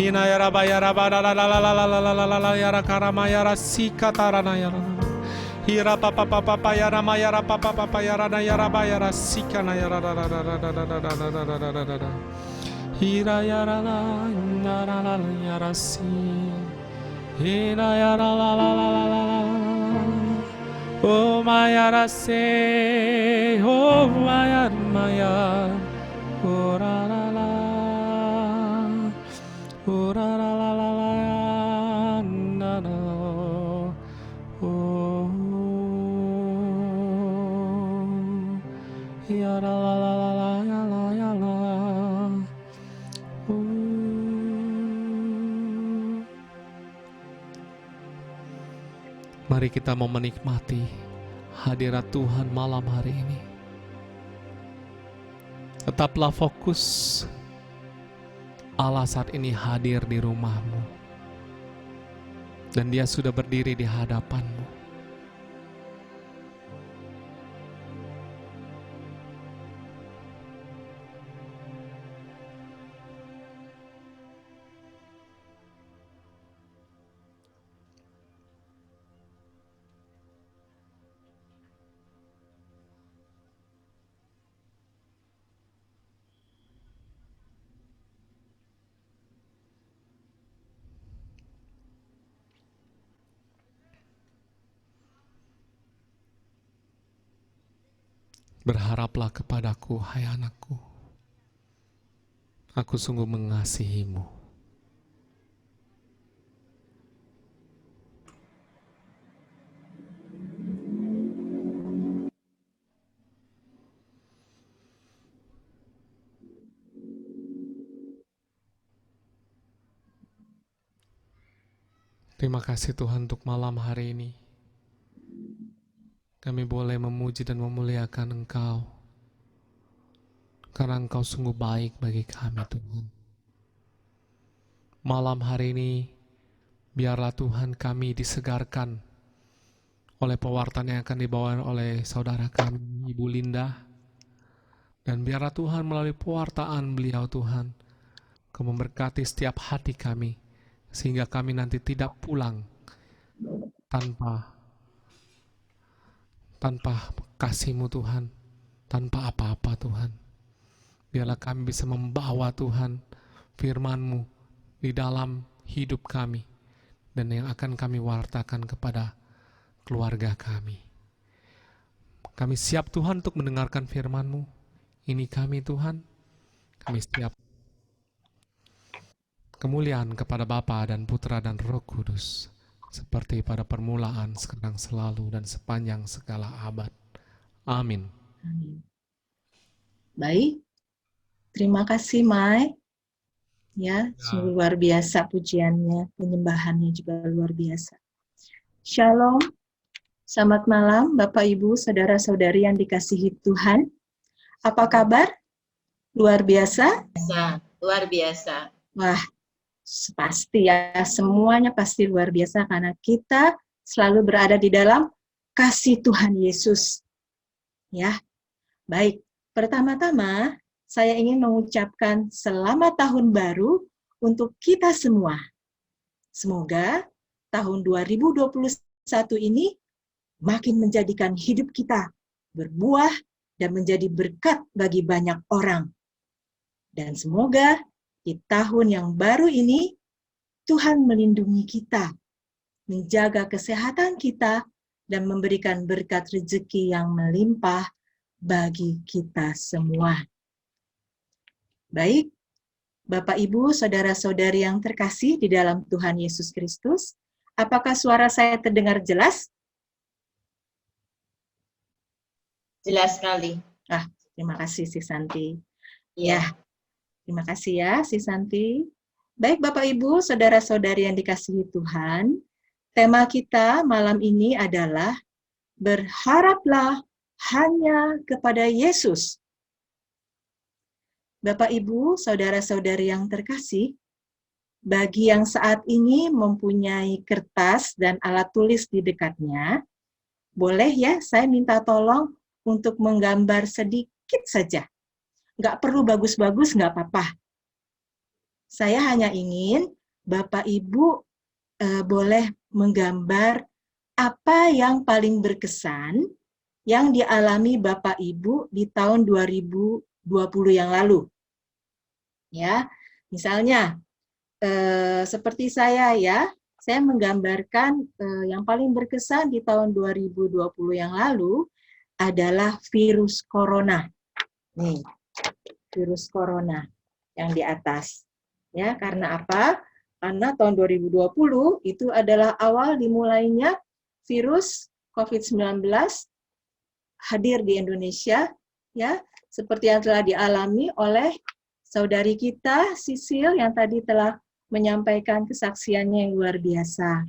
Hina ya ra ba ya ra ba la la la la la la la la la ya ra karama ya ra sikata ra na ya ra. Hira pa pa pa pa pa ya ra ma ya ra pa pa pa pa ya ra na ya ra ba ya ra sikana ya ra ra ra ra ra ra ra ra ra. Hira ya ra la la la la ya ra si. Hina ya la la la la la la la. Oh maya rase, oh maya maya, oh la la la, oh la la la la la na na, oh ya la la la la la ya la ya la, oh. Mari kita mau menikmati hadirat Tuhan malam hari ini. Tetaplah fokus. Allah saat ini hadir di rumahmu. Dan Dia sudah berdiri di hadapanmu. Berharaplah kepadaku, hai anakku. Aku sungguh mengasihimu. Terima kasih Tuhan untuk malam hari ini. Kami boleh memuji dan memuliakan Engkau, karena Engkau sungguh baik bagi kami Tuhan. Malam hari ini, biarlah Tuhan kami disegarkan oleh pewartaan yang akan dibawa oleh saudara kami, Ibu Linda. Dan biarlah Tuhan melalui pewartaan beliau Tuhan, Kau memberkati setiap hati kami, sehingga kami nanti tidak pulang tanpa kasih-Mu Tuhan, tanpa apa-apa Tuhan. Biarlah kami bisa membawa Tuhan firman-Mu di dalam hidup kami, dan yang akan kami wartakan kepada keluarga kami. Kami siap Tuhan untuk mendengarkan firman-Mu. Ini kami Tuhan, kami siap. Kemuliaan kepada Bapa dan Putra dan Roh Kudus, seperti pada permulaan, sekarang, selalu, dan sepanjang segala abad. Amin. Amin. Baik, terima kasih Mai. Ya, sungguh luar biasa pujiannya, penyembahannya juga luar biasa. Shalom, selamat malam Bapak Ibu, saudara-saudari yang dikasihi Tuhan. Apa kabar? Luar biasa? Luar biasa. Wah, pasti ya, semuanya pasti luar biasa karena kita selalu berada di dalam kasih Tuhan Yesus. Ya, baik. Pertama-tama, saya ingin mengucapkan selamat tahun baru untuk kita semua. Semoga tahun 2021 ini makin menjadikan hidup kita berbuah dan menjadi berkat bagi banyak orang. Dan semoga di tahun yang baru ini, Tuhan melindungi kita, menjaga kesehatan kita, dan memberikan berkat rezeki yang melimpah bagi kita semua. Baik, Bapak, Ibu, Saudara-saudari yang terkasih di dalam Tuhan Yesus Kristus, apakah suara saya terdengar jelas? Jelas sekali. Terima kasih, Si Santi. Ya. Terima kasih ya, Si Santi. Baik Bapak Ibu, saudara-saudari yang dikasihi Tuhan, tema kita malam ini adalah berharaplah hanya kepada Yesus. Bapak Ibu, saudara-saudari yang terkasih, bagi yang saat ini mempunyai kertas dan alat tulis di dekatnya, boleh ya saya minta tolong untuk menggambar sedikit saja. Nggak perlu bagus-bagus, nggak apa-apa. Saya hanya ingin Bapak Ibu boleh menggambar apa yang paling berkesan yang dialami Bapak Ibu di tahun 2020 yang lalu. Ya, misalnya seperti saya ya, saya menggambarkan yang paling berkesan di tahun 2020 yang lalu adalah virus corona. Nih, virus corona yang di atas. Ya, karena apa? Karena tahun 2020 itu adalah awal dimulainya virus COVID-19 hadir di Indonesia, ya, seperti yang telah dialami oleh saudari kita Sisil yang tadi telah menyampaikan kesaksiannya yang luar biasa.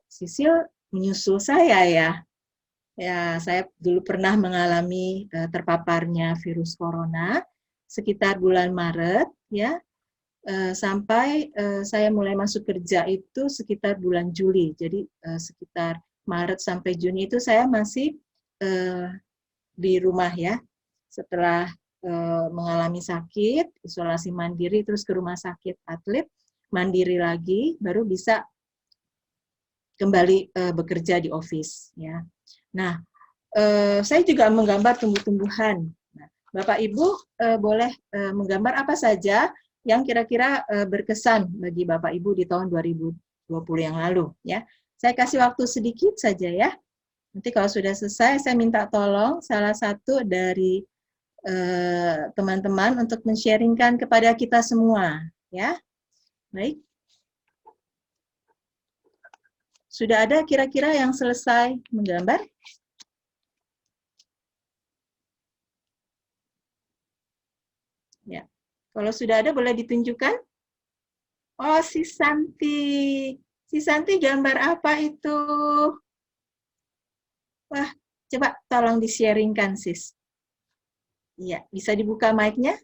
Sisil menyusul saya ya. Ya, saya dulu pernah mengalami terpaparnya virus corona sekitar bulan Maret, ya, sampai saya mulai masuk kerja itu sekitar bulan Juli. Jadi sekitar Maret sampai Juni itu saya masih di rumah ya. Setelah mengalami sakit, isolasi mandiri, terus ke rumah sakit atlet, mandiri lagi, baru bisa kembali bekerja di office ya. Nah, saya juga menggambar tumbuh-tumbuhan. Nah, Bapak Ibu boleh menggambar apa saja yang kira-kira berkesan bagi Bapak Ibu di tahun 2020 yang lalu ya. Saya kasih waktu sedikit saja ya. Nanti kalau sudah selesai, saya minta tolong salah satu dari teman-teman untuk men-sharingkan kepada kita semua, ya. Baik. Sudah ada kira-kira yang selesai menggambar? Ya. Kalau sudah ada boleh ditunjukkan? Oh, si Santi. Si Santi gambar apa itu? Wah, coba tolong di-sharingkan, sis. Iya, bisa dibuka mic-nya?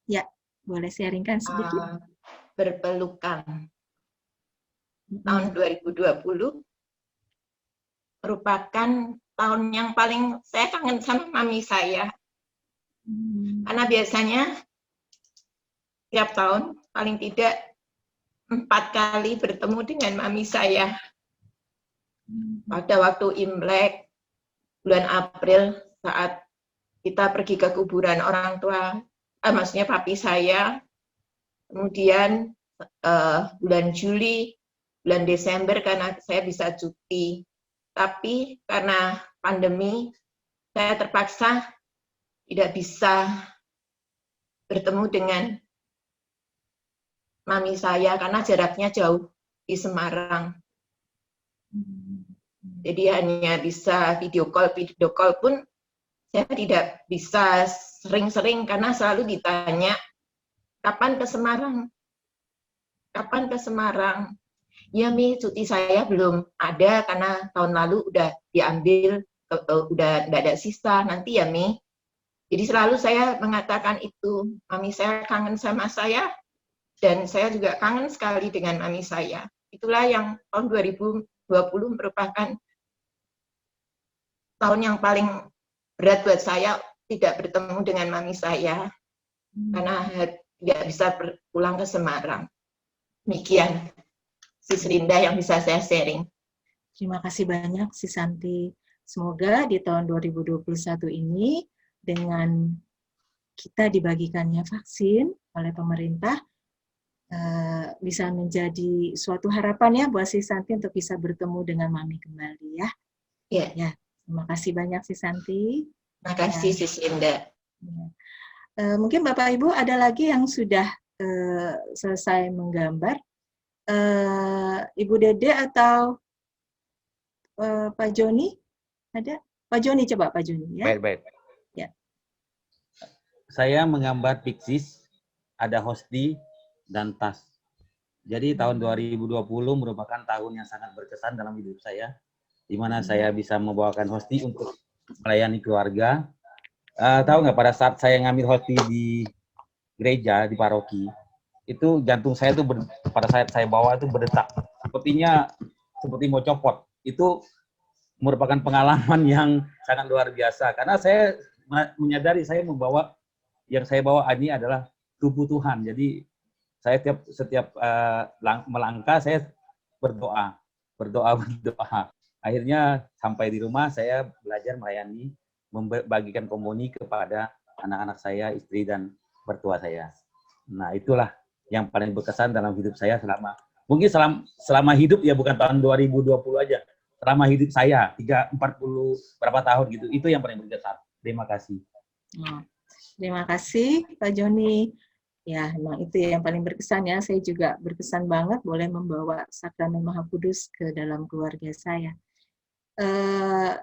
Ya, boleh sharingkan sedikit. Berpelukan. Tahun 2020 merupakan tahun yang paling saya kangen sama mami saya. Karena biasanya tiap tahun paling tidak 4 kali bertemu dengan mami saya. Pada waktu Imlek, bulan April, saat kita pergi ke kuburan orang tua, maksudnya papi saya, kemudian bulan Juli, bulan Desember karena saya bisa cuti. Tapi karena pandemi, saya terpaksa tidak bisa bertemu dengan mami saya karena jaraknya jauh di Semarang. Jadi hanya bisa video call pun saya tidak bisa sering-sering karena selalu ditanya, kapan ke Semarang? Kapan ke Semarang? Ya Mi, cuti saya belum ada karena tahun lalu udah diambil, udah tidak ada sisa, nanti ya Mi. Jadi selalu saya mengatakan itu, mami saya kangen sama saya, dan saya juga kangen sekali dengan mami saya. Itulah yang tahun 2020 merupakan tahun yang paling berat buat saya, tidak bertemu dengan mami saya, karena tidak bisa pulang ke Semarang. Demikian, Sis Linda yang bisa saya sharing. Terima kasih banyak, Si Santi. Semoga di tahun 2021 ini, dengan kita dibagikannya vaksin oleh pemerintah, bisa menjadi suatu harapan ya buat Si Santi untuk bisa bertemu dengan Mami kembali ya. Ya. Ya, terima kasih banyak Si Santi. Terima kasih Sis Linda. Ya. Mungkin Bapak Ibu ada lagi yang sudah selesai menggambar. Ibu Dede atau Pak Joni ada? Pak Joni, coba Pak Joni ya. Baik. Ya. Saya menggambar Pixis, ada hosti dan tas. Jadi tahun 2020 merupakan tahun yang sangat berkesan dalam hidup saya, di mana saya bisa membawakan hosti untuk melayani keluarga. Tahu nggak, pada saat saya ngambil hosti di gereja, di paroki, itu jantung saya tuh pada saat saya bawa itu berdetak, sepertinya seperti mau copot. Itu merupakan pengalaman yang sangat luar biasa, karena saya menyadari saya membawa, yang saya bawa ini adalah tubuh Tuhan. Jadi saya setiap melangkah saya berdoa. Akhirnya sampai di rumah saya belajar melayani, membagikan komuni kepada anak-anak saya, istri dan mertua saya. Nah, itulah yang paling berkesan dalam hidup saya selama hidup ya, bukan tahun 2020 aja. Selama hidup saya 40 berapa tahun gitu. Itu yang paling berkesan. Terima kasih. Terima kasih Pak Joni. Ya, memang itu yang paling berkesan ya. Saya juga berkesan banget boleh membawa Sakramen Maha Kudus ke dalam keluarga saya.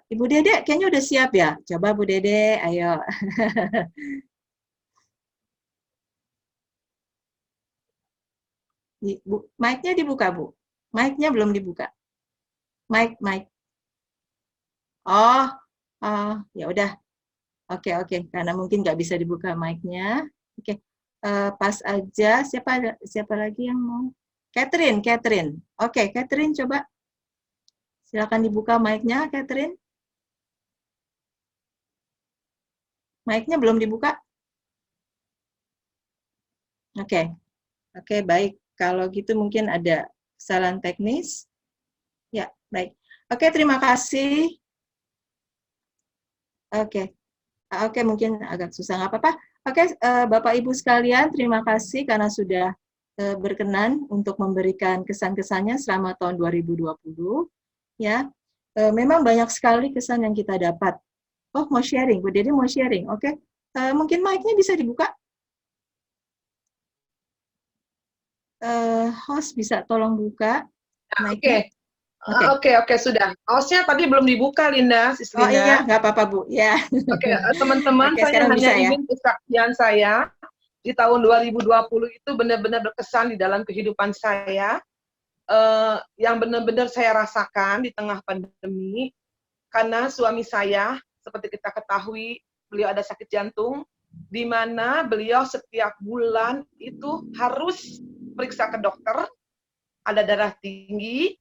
Ibu Dede kayaknya udah siap ya? Coba Bu Dede, ayo. Mic-nya dibuka, Bu. Mic-nya belum dibuka. Mic. Oh, ya udah. Oke. Karena mungkin nggak bisa dibuka mic-nya. Oke. Pas aja. Siapa lagi yang mau? Catherine. Oke, Catherine coba. Silakan dibuka mic-nya, Catherine. Mic-nya belum dibuka? Oke, baik. Kalau gitu mungkin ada kesalahan teknis. Ya, baik. Oke, terima kasih. Oke, mungkin agak susah, nggak apa-apa. Oke, Bapak Ibu sekalian, terima kasih karena sudah berkenan untuk memberikan kesan-kesannya selama tahun 2020. Ya, memang banyak sekali kesan yang kita dapat. Oh, mau sharing, Bu Dede mau sharing, oke? Mungkin mic-nya bisa dibuka? Host bisa tolong buka mic-nya? Oke, sudah. Hostnya tadi belum dibuka, Linda, Sis Oh Linda. iya, nggak apa-apa, Bu. Ya. Oke, teman-teman, Oke, saya sekarang hanya bisa, ya? ingin kesaksian saya di tahun 2020 itu benar-benar berkesan di dalam kehidupan saya, yang benar-benar saya rasakan di tengah pandemi, karena suami saya, seperti kita ketahui, beliau ada sakit jantung, di mana beliau setiap bulan itu harus periksa ke dokter, ada darah tinggi,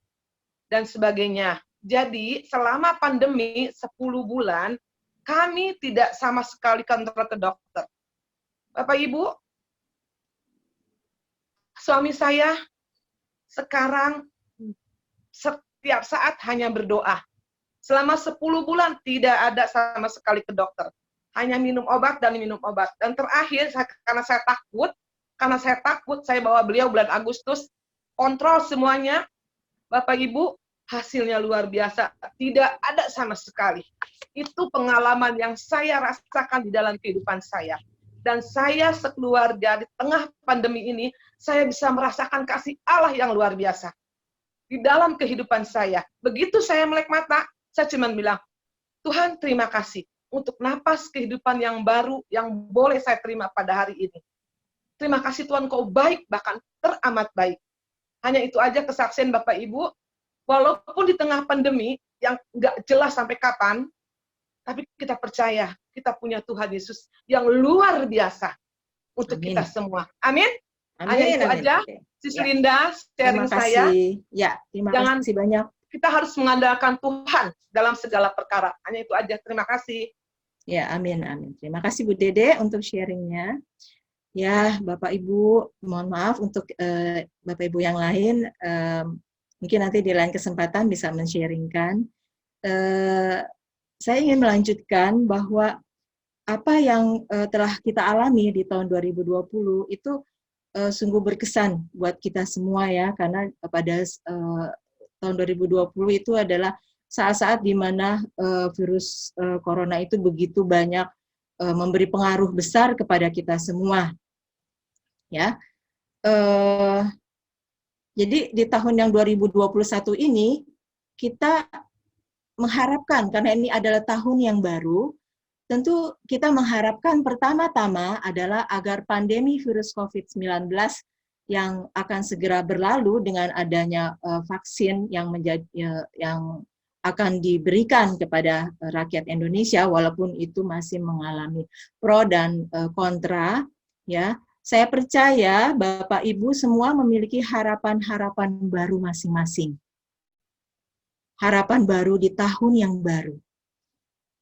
dan sebagainya. Jadi selama pandemi 10 bulan, kami tidak sama sekali kontrol ke dokter. Bapak Ibu, suami saya sekarang setiap saat hanya berdoa. Selama 10 bulan tidak ada sama sekali ke dokter. Hanya minum obat dan minum obat. Dan terakhir, karena saya takut, saya bawa beliau bulan Agustus, kontrol semuanya. Bapak Ibu, hasilnya luar biasa. Tidak ada sama sekali. Itu pengalaman yang saya rasakan di dalam kehidupan saya. Dan saya sekeluarga di tengah pandemi ini, saya bisa merasakan kasih Allah yang luar biasa. Di dalam kehidupan saya. Begitu saya melek mata, saya cuma bilang, Tuhan terima kasih untuk napas kehidupan yang baru yang boleh saya terima pada hari ini. Terima kasih Tuhan, Kau baik, bahkan teramat baik. Hanya itu aja kesaksian Bapak Ibu. Walaupun di tengah pandemi yang nggak jelas sampai kapan, tapi kita percaya kita punya Tuhan Yesus yang luar biasa untuk kita semua. Amin. Hanya itu aja, Sis Linda, sharing saya. Ya, terima kasih banyak. Kita harus mengandalkan Tuhan dalam segala perkara. Hanya itu aja. Terima kasih. Ya, amin, amin. Terima kasih Bu Dede untuk sharingnya. Ya, Bapak Ibu, mohon maaf untuk Bapak Ibu yang lain. Mungkin nanti di lain kesempatan bisa men-sharingkan. Saya ingin melanjutkan bahwa apa yang telah kita alami di tahun 2020 itu sungguh berkesan buat kita semua ya, karena pada tahun 2020 itu adalah saat-saat di mana virus corona itu begitu banyak memberi pengaruh besar kepada kita semua. Ya. Jadi di tahun yang 2021 ini kita mengharapkan, karena ini adalah tahun yang baru, tentu kita mengharapkan pertama-tama adalah agar pandemi virus COVID-19 yang akan segera berlalu dengan adanya vaksin yang akan diberikan kepada rakyat Indonesia, walaupun itu masih mengalami pro dan kontra, ya. Saya percaya Bapak Ibu semua memiliki harapan-harapan baru masing-masing. Harapan baru di tahun yang baru.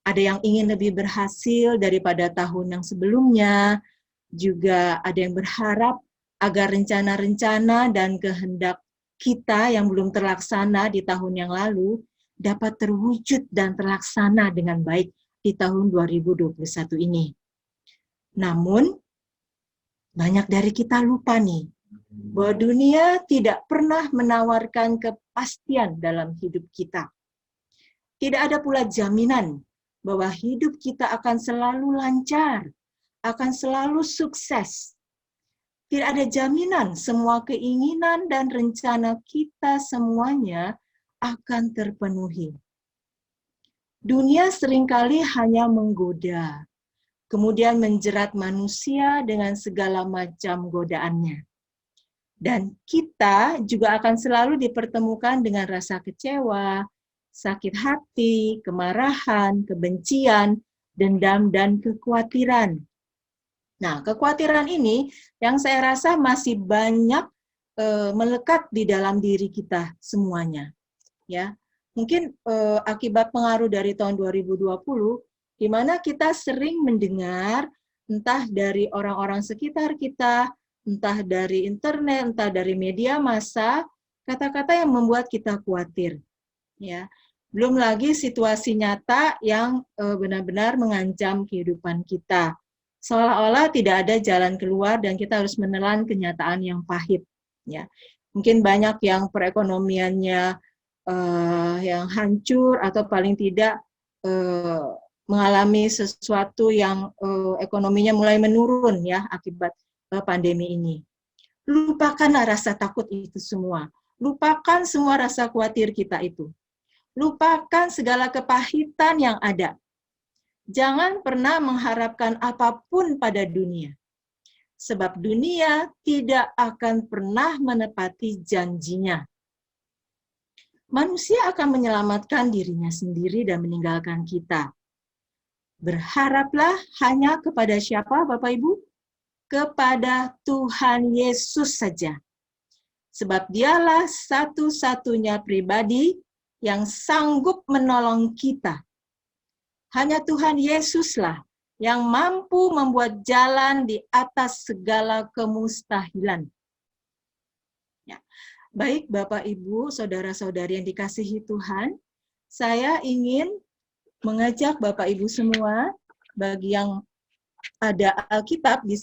Ada yang ingin lebih berhasil daripada tahun yang sebelumnya, juga ada yang berharap agar rencana-rencana dan kehendak kita yang belum terlaksana di tahun yang lalu dapat terwujud dan terlaksana dengan baik di tahun 2021 ini. Namun, banyak dari kita lupa nih, bahwa dunia tidak pernah menawarkan kepastian dalam hidup kita. Tidak ada pula jaminan bahwa hidup kita akan selalu lancar, akan selalu sukses. Tidak ada jaminan semua keinginan dan rencana kita semuanya akan terpenuhi. Dunia seringkali hanya menggoda, kemudian menjerat manusia dengan segala macam godaannya. Dan kita juga akan selalu dipertemukan dengan rasa kecewa, sakit hati, kemarahan, kebencian, dendam, dan kekhawatiran. Nah, kekhawatiran ini yang saya rasa masih banyak melekat di dalam diri kita semuanya. Ya, mungkin akibat pengaruh dari tahun 2020, di mana kita sering mendengar entah dari orang-orang sekitar kita, entah dari internet, entah dari media massa, kata-kata yang membuat kita khawatir. Ya, belum lagi situasi nyata yang benar-benar mengancam kehidupan kita. seolah-olah tidak ada jalan keluar dan kita harus menelan kenyataan yang pahit. Ya, mungkin banyak yang perekonomiannya yang hancur atau paling tidak mengalami sesuatu yang ekonominya mulai menurun ya akibat pandemi ini. Lupakanlah rasa takut itu semua. Lupakan semua rasa khawatir kita itu. Lupakan segala kepahitan yang ada. Jangan pernah mengharapkan apapun pada dunia. Sebab dunia tidak akan pernah menepati janjinya. Manusia akan menyelamatkan dirinya sendiri dan meninggalkan kita. Berharaplah hanya kepada siapa, Bapak Ibu? Kepada Tuhan Yesus saja. Sebab dialah satu-satunya pribadi yang sanggup menolong kita. Hanya Tuhan Yesuslah yang mampu membuat jalan di atas segala kemustahilan. Ya. Baik Bapak Ibu, saudara-saudari yang dikasihi Tuhan, saya ingin mengajak Bapak Ibu semua, bagi yang ada Alkitab di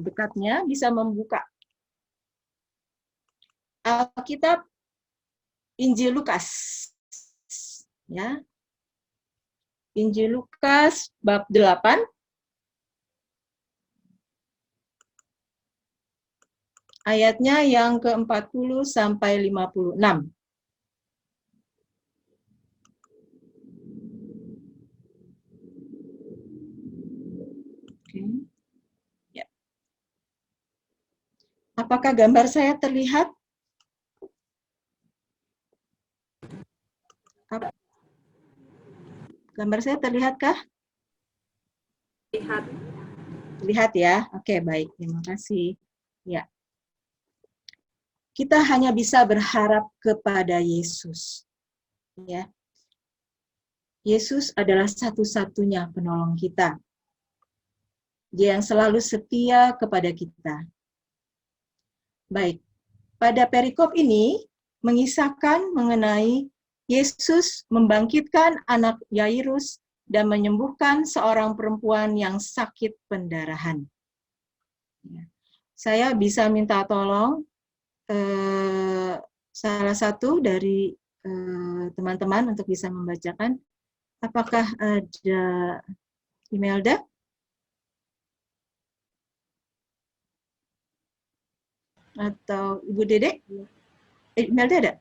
dekatnya, bisa membuka Alkitab Injil Lukas. Ya. Injil Lukas bab 8 ayatnya yang ke-40 sampai 56. Oke. Ya. Apakah gambar saya terlihat? Gambar saya terlihatkah? Lihat. Terlihat ya. Oke, baik. Terima kasih. Ya. Kita hanya bisa berharap kepada Yesus. Ya. Yesus adalah satu-satunya penolong kita. Dia yang selalu setia kepada kita. Baik. Pada perikop ini mengisahkan mengenai Yesus membangkitkan anak Yairus dan menyembuhkan seorang perempuan yang sakit pendarahan. Saya bisa minta tolong salah satu dari teman-teman untuk bisa membacakan. Apakah ada Imelda? Atau Ibu Dede? Imelda ada?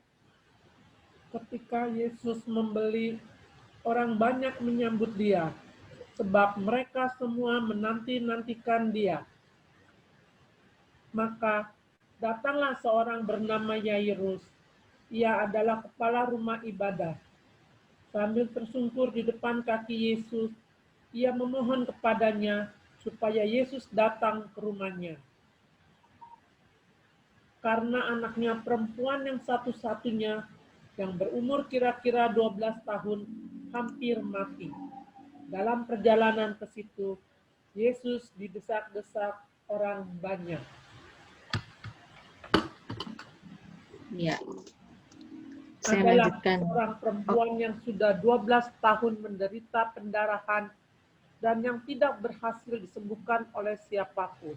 Ketika Yesus membeli, orang banyak menyambut dia, sebab mereka semua menanti-nantikan dia. Maka datanglah seorang bernama Yairus. Ia adalah kepala rumah ibadah. Sambil tersungkur di depan kaki Yesus, ia memohon kepadanya supaya Yesus datang ke rumahnya. Karena anaknya perempuan yang satu-satunya yang berumur kira-kira 12 tahun hampir mati. Dalam perjalanan ke situ, Yesus didesak-desak orang banyak. Ya. Saya Adalah lanjutkan. seorang perempuan yang sudah 12 tahun menderita pendarahan dan yang tidak berhasil disembuhkan oleh siapapun.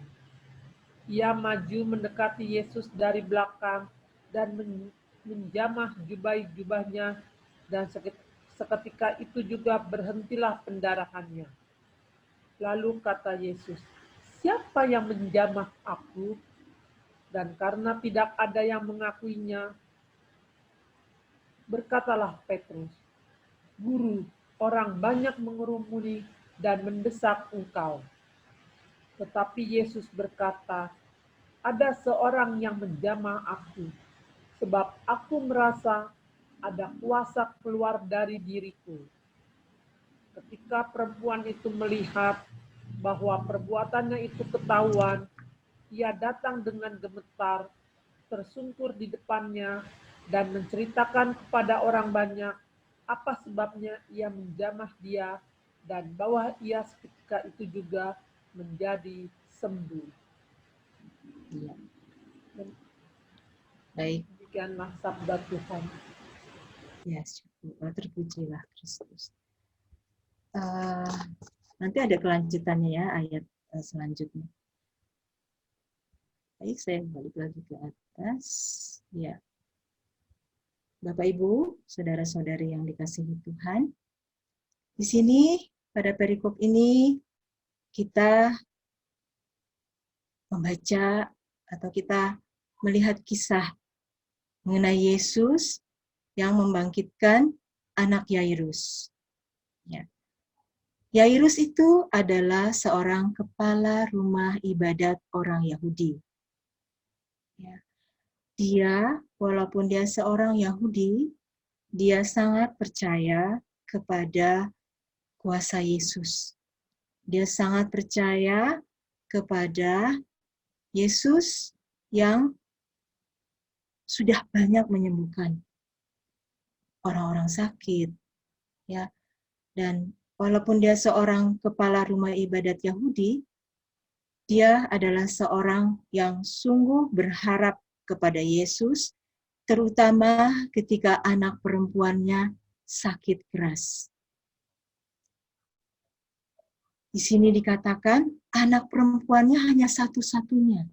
Ia maju mendekati Yesus dari belakang dan menjamah jubahnya, dan seketika itu juga berhentilah pendarahannya. Lalu kata Yesus, "Siapa yang menjamah aku?" Dan karena tidak ada yang mengakuinya, berkatalah Petrus, "Guru, orang banyak mengerumuni dan mendesak engkau." Tetapi Yesus berkata, "Ada seorang yang menjamah aku, sebab aku merasa ada kuasa keluar dari diriku." Ketika perempuan itu melihat bahwa perbuatannya itu ketahuan, ia datang dengan gemetar, tersungkur di depannya, dan menceritakan kepada orang banyak apa sebabnya ia menjamah dia dan bahwa ia seketika itu juga menjadi sembuh. Ya. Baik. Demikianlah sabda Tuhan. Ya, syukur. Terpujilah Kristus. Nanti ada kelanjutannya ya ayat selanjutnya. Baik, saya balik lagi ke atas. Ya. Bapak Ibu, saudara-saudari yang dikasihi Tuhan, di sini pada perikop ini kita membaca atau kita melihat kisah mengenai Yesus yang membangkitkan anak Yairus. Ya. Yairus itu adalah seorang kepala rumah ibadat orang Yahudi. Ya. Dia, walaupun dia seorang Yahudi, dia sangat percaya kepada kuasa Yesus. Dia sangat percaya kepada Yesus yang sudah banyak menyembuhkan orang-orang sakit, ya. Dan walaupun dia seorang kepala rumah ibadat Yahudi, dia adalah seorang yang sungguh berharap kepada Yesus, terutama ketika anak perempuannya sakit keras. Di sini dikatakan anak perempuannya hanya satu-satunya.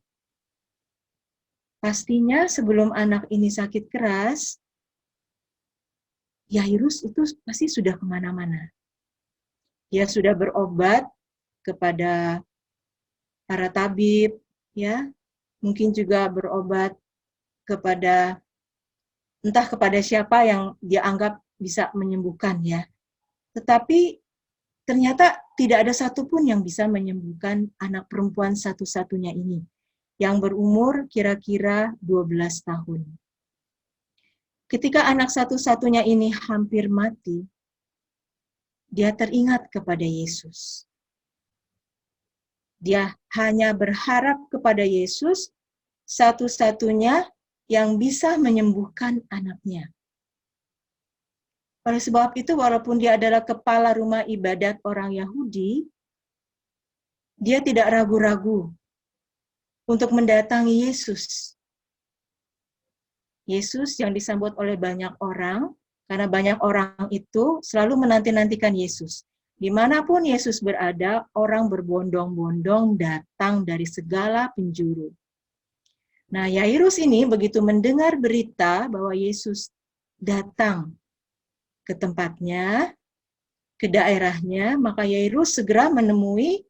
Pastinya sebelum anak ini sakit keras, Yairus itu pasti sudah kemana-mana. Dia sudah berobat kepada para tabib, ya, mungkin juga berobat kepada entah kepada siapa yang dia anggap bisa menyembuhkan, ya. Tetapi ternyata tidak ada satupun yang bisa menyembuhkan anak perempuan satu-satunya ini, yang berumur kira-kira 12 tahun. Ketika anak satu-satunya ini hampir mati, dia teringat kepada Yesus. Dia hanya berharap kepada Yesus, satu-satunya yang bisa menyembuhkan anaknya. Oleh sebab itu, walaupun dia adalah kepala rumah ibadat orang Yahudi, dia tidak ragu-ragu untuk mendatangi Yesus. Yesus yang disambut oleh banyak orang, karena banyak orang itu selalu menanti-nantikan Yesus. Dimanapun Yesus berada, orang berbondong-bondong datang dari segala penjuru. Nah, Yairus ini begitu mendengar berita bahwa Yesus datang ke tempatnya, ke daerahnya, maka Yairus segera menemui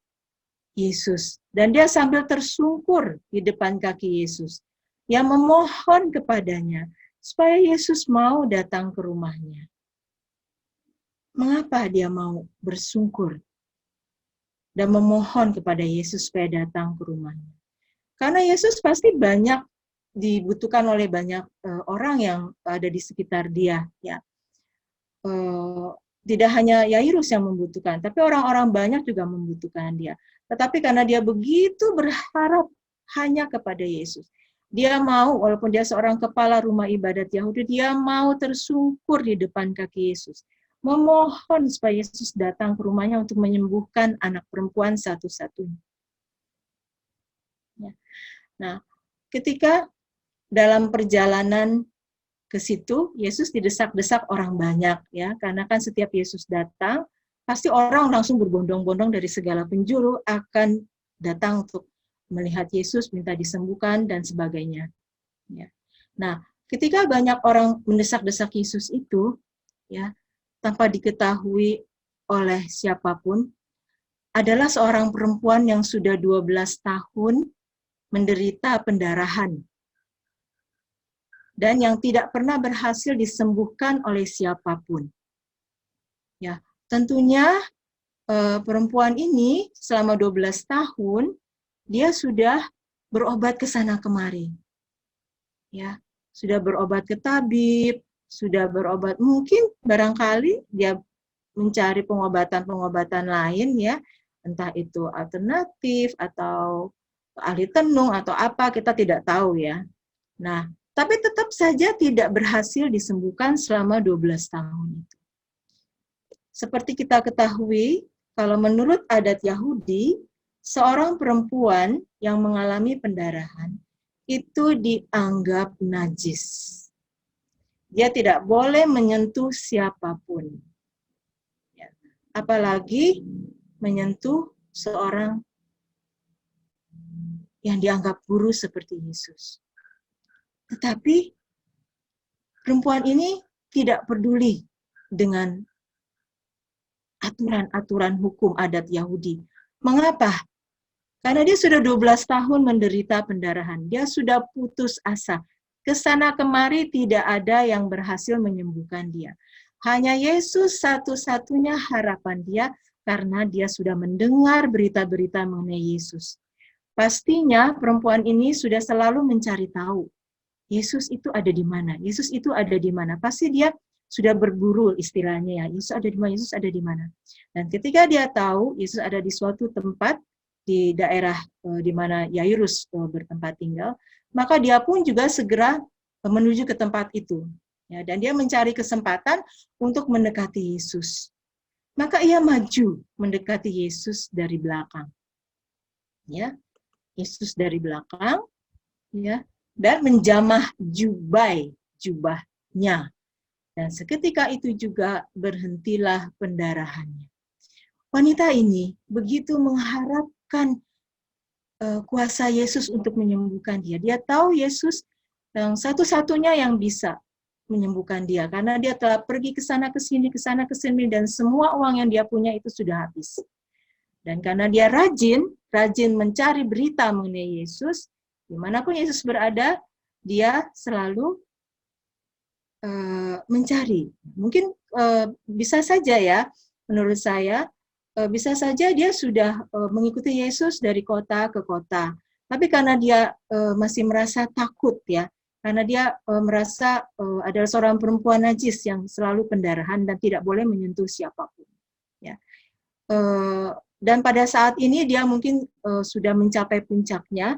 Yesus. Dan dia sambil tersungkur di depan kaki Yesus. Dia memohon kepadanya supaya Yesus mau datang ke rumahnya. Mengapa dia mau bersungkur dan memohon kepada Yesus supaya datang ke rumahnya? Karena Yesus pasti banyak dibutuhkan oleh banyak orang yang ada di sekitar dia, ya. Tidak hanya Yairus yang membutuhkan, tapi orang-orang banyak juga membutuhkan dia. Tetapi karena dia begitu berharap hanya kepada Yesus, dia mau, walaupun dia seorang kepala rumah ibadat Yahudi, dia mau tersungkur di depan kaki Yesus, memohon supaya Yesus datang ke rumahnya untuk menyembuhkan anak perempuan satu-satunya. Ya. Nah, ketika dalam perjalanan ke situ, Yesus didesak-desak orang banyak, ya, karena kan setiap Yesus datang, pasti orang langsung berbondong-bondong dari segala penjuru akan datang untuk melihat Yesus, minta disembuhkan, dan sebagainya. Ya. Nah, ketika banyak orang mendesak-desak Yesus itu, ya, tanpa diketahui oleh siapapun, adalah seorang perempuan yang sudah 12 tahun menderita pendarahan, dan yang tidak pernah berhasil disembuhkan oleh siapapun. Ya, tentunya perempuan ini selama 12 tahun, dia sudah berobat ke sana kemari. Ya, sudah berobat ke tabib, sudah berobat, mungkin barangkali dia mencari pengobatan-pengobatan lain, ya, entah itu alternatif atau ahli tenung atau apa, kita tidak tahu, ya. Nah, tapi tetap saja tidak berhasil disembuhkan selama 12 tahun itu. Seperti kita ketahui, kalau menurut adat Yahudi, seorang perempuan yang mengalami pendarahan itu dianggap najis. Dia tidak boleh menyentuh siapapun. Ya. Apalagi menyentuh seorang yang dianggap guru seperti Yesus. Tetapi perempuan ini tidak peduli dengan aturan-aturan hukum adat Yahudi. Mengapa? Karena dia sudah 12 tahun menderita pendarahan. Dia sudah putus asa. Kesana kemari tidak ada yang berhasil menyembuhkan dia. Hanya Yesus satu-satunya harapan dia karena dia sudah mendengar berita-berita mengenai Yesus. Pastinya perempuan ini sudah selalu mencari tahu. Yesus itu ada di mana? Yesus itu ada di mana? Pasti dia sudah berburu istilahnya ya. Yesus ada di mana? Yesus ada di mana? Dan ketika dia tahu Yesus ada di suatu tempat di daerah di mana Yairus bertempat tinggal, maka dia pun juga segera menuju ke tempat itu. Ya, dan dia mencari kesempatan untuk mendekati Yesus. Maka ia maju mendekati Yesus dari belakang. Ya, Yesus dari belakang, ya, dan menjamah jubahnya. Dan seketika itu juga berhentilah pendarahannya. Wanita ini begitu mengharapkan kuasa Yesus untuk menyembuhkan dia. Dia tahu Yesus yang satu-satunya yang bisa menyembuhkan dia. Karena dia telah pergi ke sana ke sini, dan semua uang yang dia punya itu sudah habis. Dan karena dia rajin mencari berita mengenai Yesus, dimanapun Yesus berada, dia selalu mencari. Mungkin bisa saja ya, menurut saya, bisa saja dia sudah mengikuti Yesus dari kota ke kota. Tapi karena dia masih merasa takut ya, karena dia merasa adalah seorang perempuan najis yang selalu pendarahan dan tidak boleh menyentuh siapapun. Ya. Dan pada saat ini dia mungkin sudah mencapai puncaknya.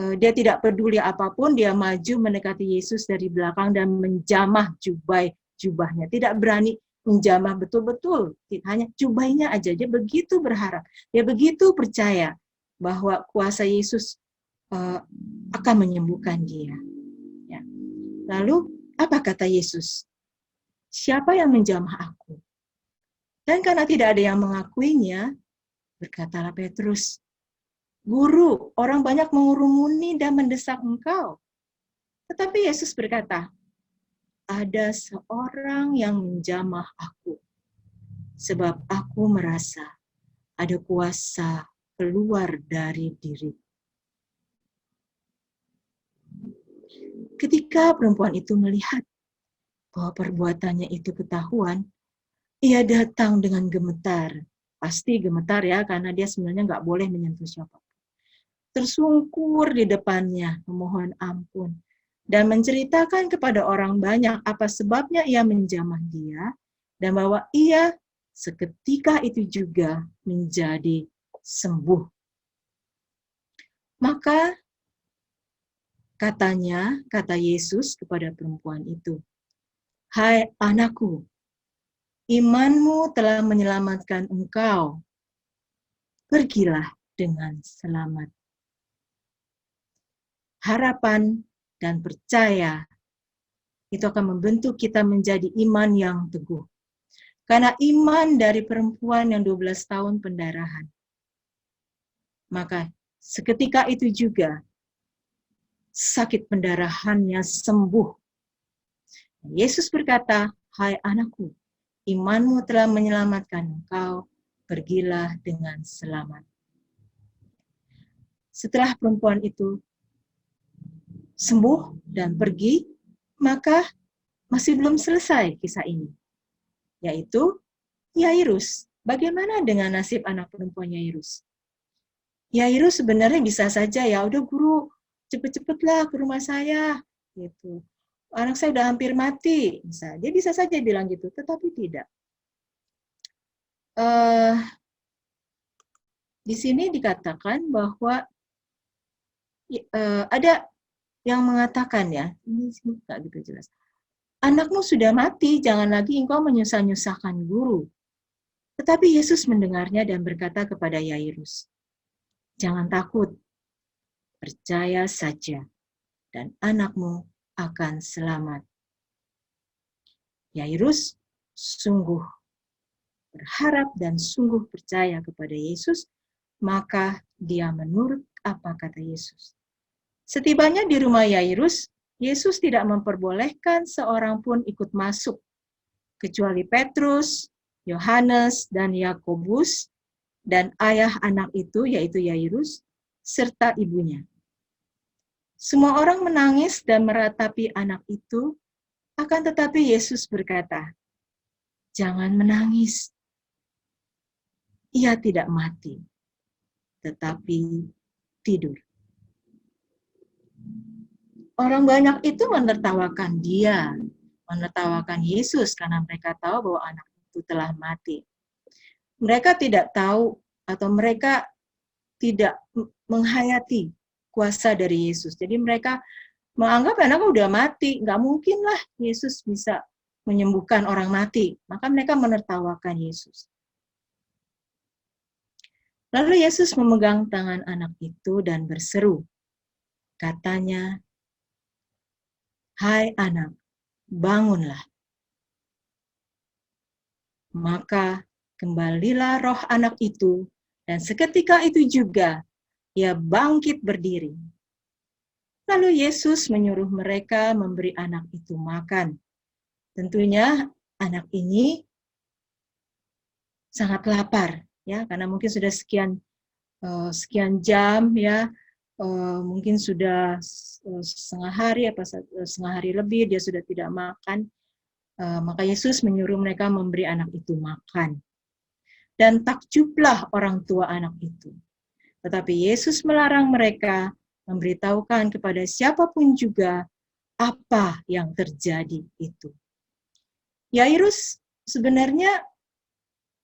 Dia tidak peduli apapun, dia maju mendekati Yesus dari belakang dan menjamah jubahnya. Tidak berani menjamah betul-betul, hanya jubahnya aja. Dia begitu berharap, dia begitu percaya bahwa kuasa Yesus akan menyembuhkan dia. Ya. Lalu apa kata Yesus? Siapa yang menjamah aku? Dan karena tidak ada yang mengakuinya, berkatalah Petrus, Guru, orang banyak mengurumuni dan mendesak engkau. Tetapi Yesus berkata, ada seorang yang menjamah aku, sebab aku merasa ada kuasa keluar dari diri. Ketika perempuan itu melihat bahwa perbuatannya itu ketahuan, ia datang dengan gemetar. Pasti gemetar ya, karena dia sebenarnya nggak boleh menyentuh siapapun. Tersungkur di depannya, memohon ampun, dan menceritakan kepada orang banyak apa sebabnya ia menjamah dia, dan bahwa ia seketika itu juga menjadi sembuh. Maka kata Yesus kepada perempuan itu, Hai anakku, imanmu telah menyelamatkan engkau. Pergilah dengan selamat. Harapan dan percaya itu akan membentuk kita menjadi iman yang teguh. Karena iman dari perempuan yang 12 tahun pendarahan. Maka seketika itu juga sakit pendarahannya sembuh. Yesus berkata, Hai anakku, imanmu telah menyelamatkan engkau, pergilah dengan selamat. Setelah perempuan itu sembuh dan pergi, maka masih belum selesai kisah ini. Yaitu Yairus. Bagaimana dengan nasib anak perempuan Yairus? Yairus sebenarnya bisa saja ya, udah guru, cepet-cepetlah ke rumah saya. Gitu. Anak saya udah hampir mati. Dia bisa saja bilang gitu, tetapi tidak. Di sini dikatakan bahwa ada yang mengatakan ya, ini nggak gitu jelas. Anakmu sudah mati, jangan lagi engkau menyusah-nyusahkan guru. Tetapi Yesus mendengarnya dan berkata kepada Yairus, jangan takut, percaya saja, dan anakmu akan selamat. Yairus sungguh berharap dan sungguh percaya kepada Yesus, maka dia menurut apa kata Yesus. Setibanya di rumah Yairus, Yesus tidak memperbolehkan seorang pun ikut masuk, kecuali Petrus, Yohanes, dan Yakobus, dan ayah anak itu, yaitu Yairus, serta ibunya. Semua orang menangis dan meratapi anak itu, akan tetapi Yesus berkata, "Jangan menangis. Ia tidak mati, tetapi tidur." Orang banyak itu menertawakan dia, menertawakan Yesus karena mereka tahu bahwa anak itu telah mati. Mereka tidak tahu atau mereka tidak menghayati kuasa dari Yesus. Jadi mereka menganggap anaknya udah mati, nggak mungkin lah Yesus bisa menyembuhkan orang mati. Maka mereka menertawakan Yesus. Lalu Yesus memegang tangan anak itu dan berseru. Katanya, "Hai anak, bangunlah." Maka kembalilah roh anak itu, dan seketika itu juga ia bangkit berdiri. Lalu Yesus menyuruh mereka memberi anak itu makan. Tentunya anak ini sangat lapar, ya, karena mungkin sudah sekian jam, ya, mungkin sudah setengah hari lebih dia sudah tidak makan. Maka Yesus menyuruh mereka memberi anak itu makan. Dan takjublah orang tua anak itu. Tetapi Yesus melarang mereka memberitahukan kepada siapapun juga apa yang terjadi itu. Yairus sebenarnya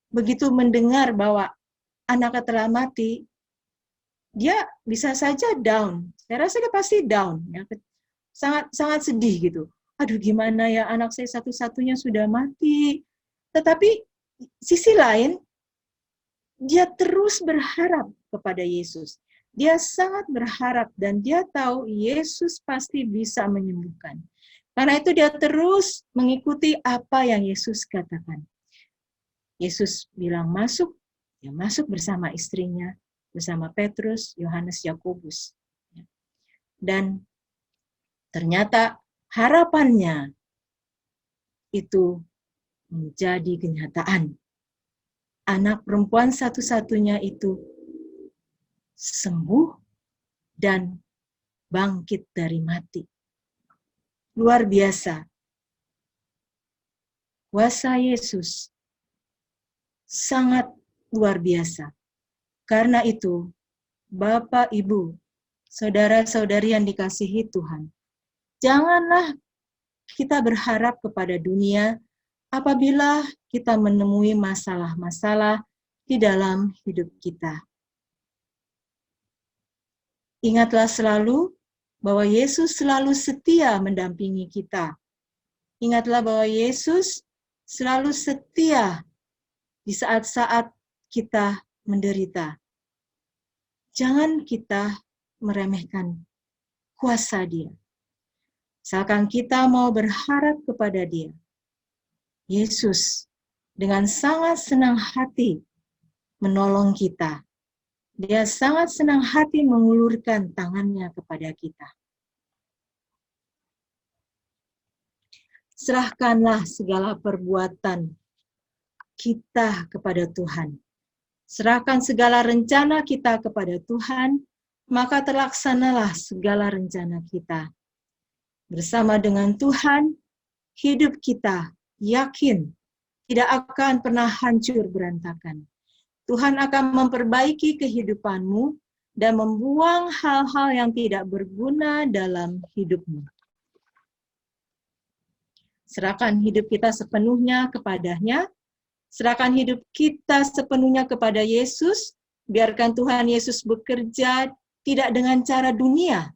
begitu mendengar bahwa anaknya telah mati, dia bisa saja down. Saya rasa dia pasti down, ya. Sangat sedih gitu. Aduh, gimana ya, anak saya satu-satunya sudah mati. Tetapi sisi lain, dia terus berharap kepada Yesus. Dia sangat berharap dan dia tahu Yesus pasti bisa menyembuhkan. Karena itu dia terus mengikuti apa yang Yesus katakan. Yesus bilang masuk, dia masuk bersama istrinya, bersama Petrus, Yohanes, Yakobus. Dan ternyata harapannya itu menjadi kenyataan. Anak perempuan satu-satunya itu sembuh dan bangkit dari mati. Luar biasa. Kuasa Yesus sangat luar biasa. Karena itu, Bapak, Ibu, saudara-saudari yang dikasihi Tuhan, janganlah kita berharap kepada dunia apabila kita menemui masalah-masalah di dalam hidup kita. Ingatlah selalu bahwa Yesus selalu setia mendampingi kita. Ingatlah bahwa Yesus selalu setia di saat-saat kita menderita. Jangan kita meremehkan kuasa Dia. Seakan kita mau berharap kepada Dia. Yesus dengan sangat senang hati menolong kita. Dia sangat senang hati mengulurkan tangannya kepada kita. Serahkanlah segala perbuatan kita kepada Tuhan. Serahkan segala rencana kita kepada Tuhan, maka terlaksanalah segala rencana kita. Bersama dengan Tuhan, hidup kita yakin tidak akan pernah hancur berantakan. Tuhan akan memperbaiki kehidupanmu dan membuang hal-hal yang tidak berguna dalam hidupmu. Serahkan hidup kita sepenuhnya kepadanya. Serahkan hidup kita sepenuhnya kepada Yesus. Biarkan Tuhan Yesus bekerja tidak dengan cara dunia,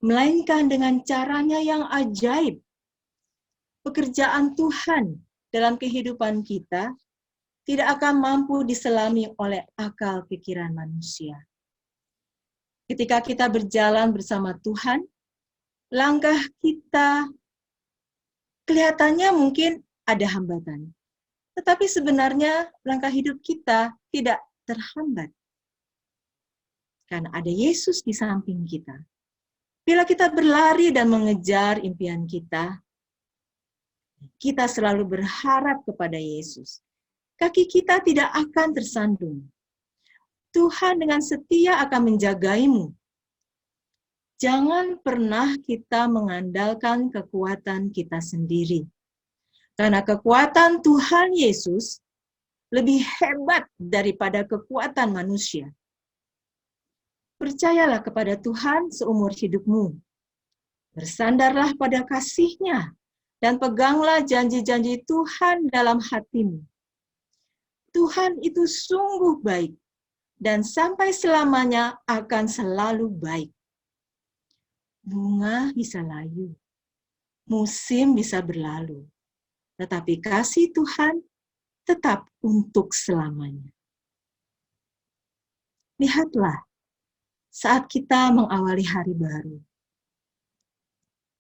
melainkan dengan caranya yang ajaib. Pekerjaan Tuhan dalam kehidupan kita tidak akan mampu diselami oleh akal pikiran manusia. Ketika kita berjalan bersama Tuhan, langkah kita kelihatannya mungkin ada hambatan. Tetapi sebenarnya langkah hidup kita tidak terhambat. Karena ada Yesus di samping kita. Bila kita berlari dan mengejar impian kita selalu berharap kepada Yesus. Kaki kita tidak akan tersandung. Tuhan dengan setia akan menjagaimu. Jangan pernah kita mengandalkan kekuatan kita sendiri. Karena kekuatan Tuhan Yesus lebih hebat daripada kekuatan manusia. Percayalah kepada Tuhan seumur hidupmu. Bersandarlah pada kasih-Nya dan peganglah janji-janji Tuhan dalam hatimu. Tuhan itu sungguh baik dan sampai selamanya akan selalu baik. Bunga bisa layu, musim bisa berlalu, tetapi kasih Tuhan tetap untuk selamanya. Lihatlah, saat kita mengawali hari baru,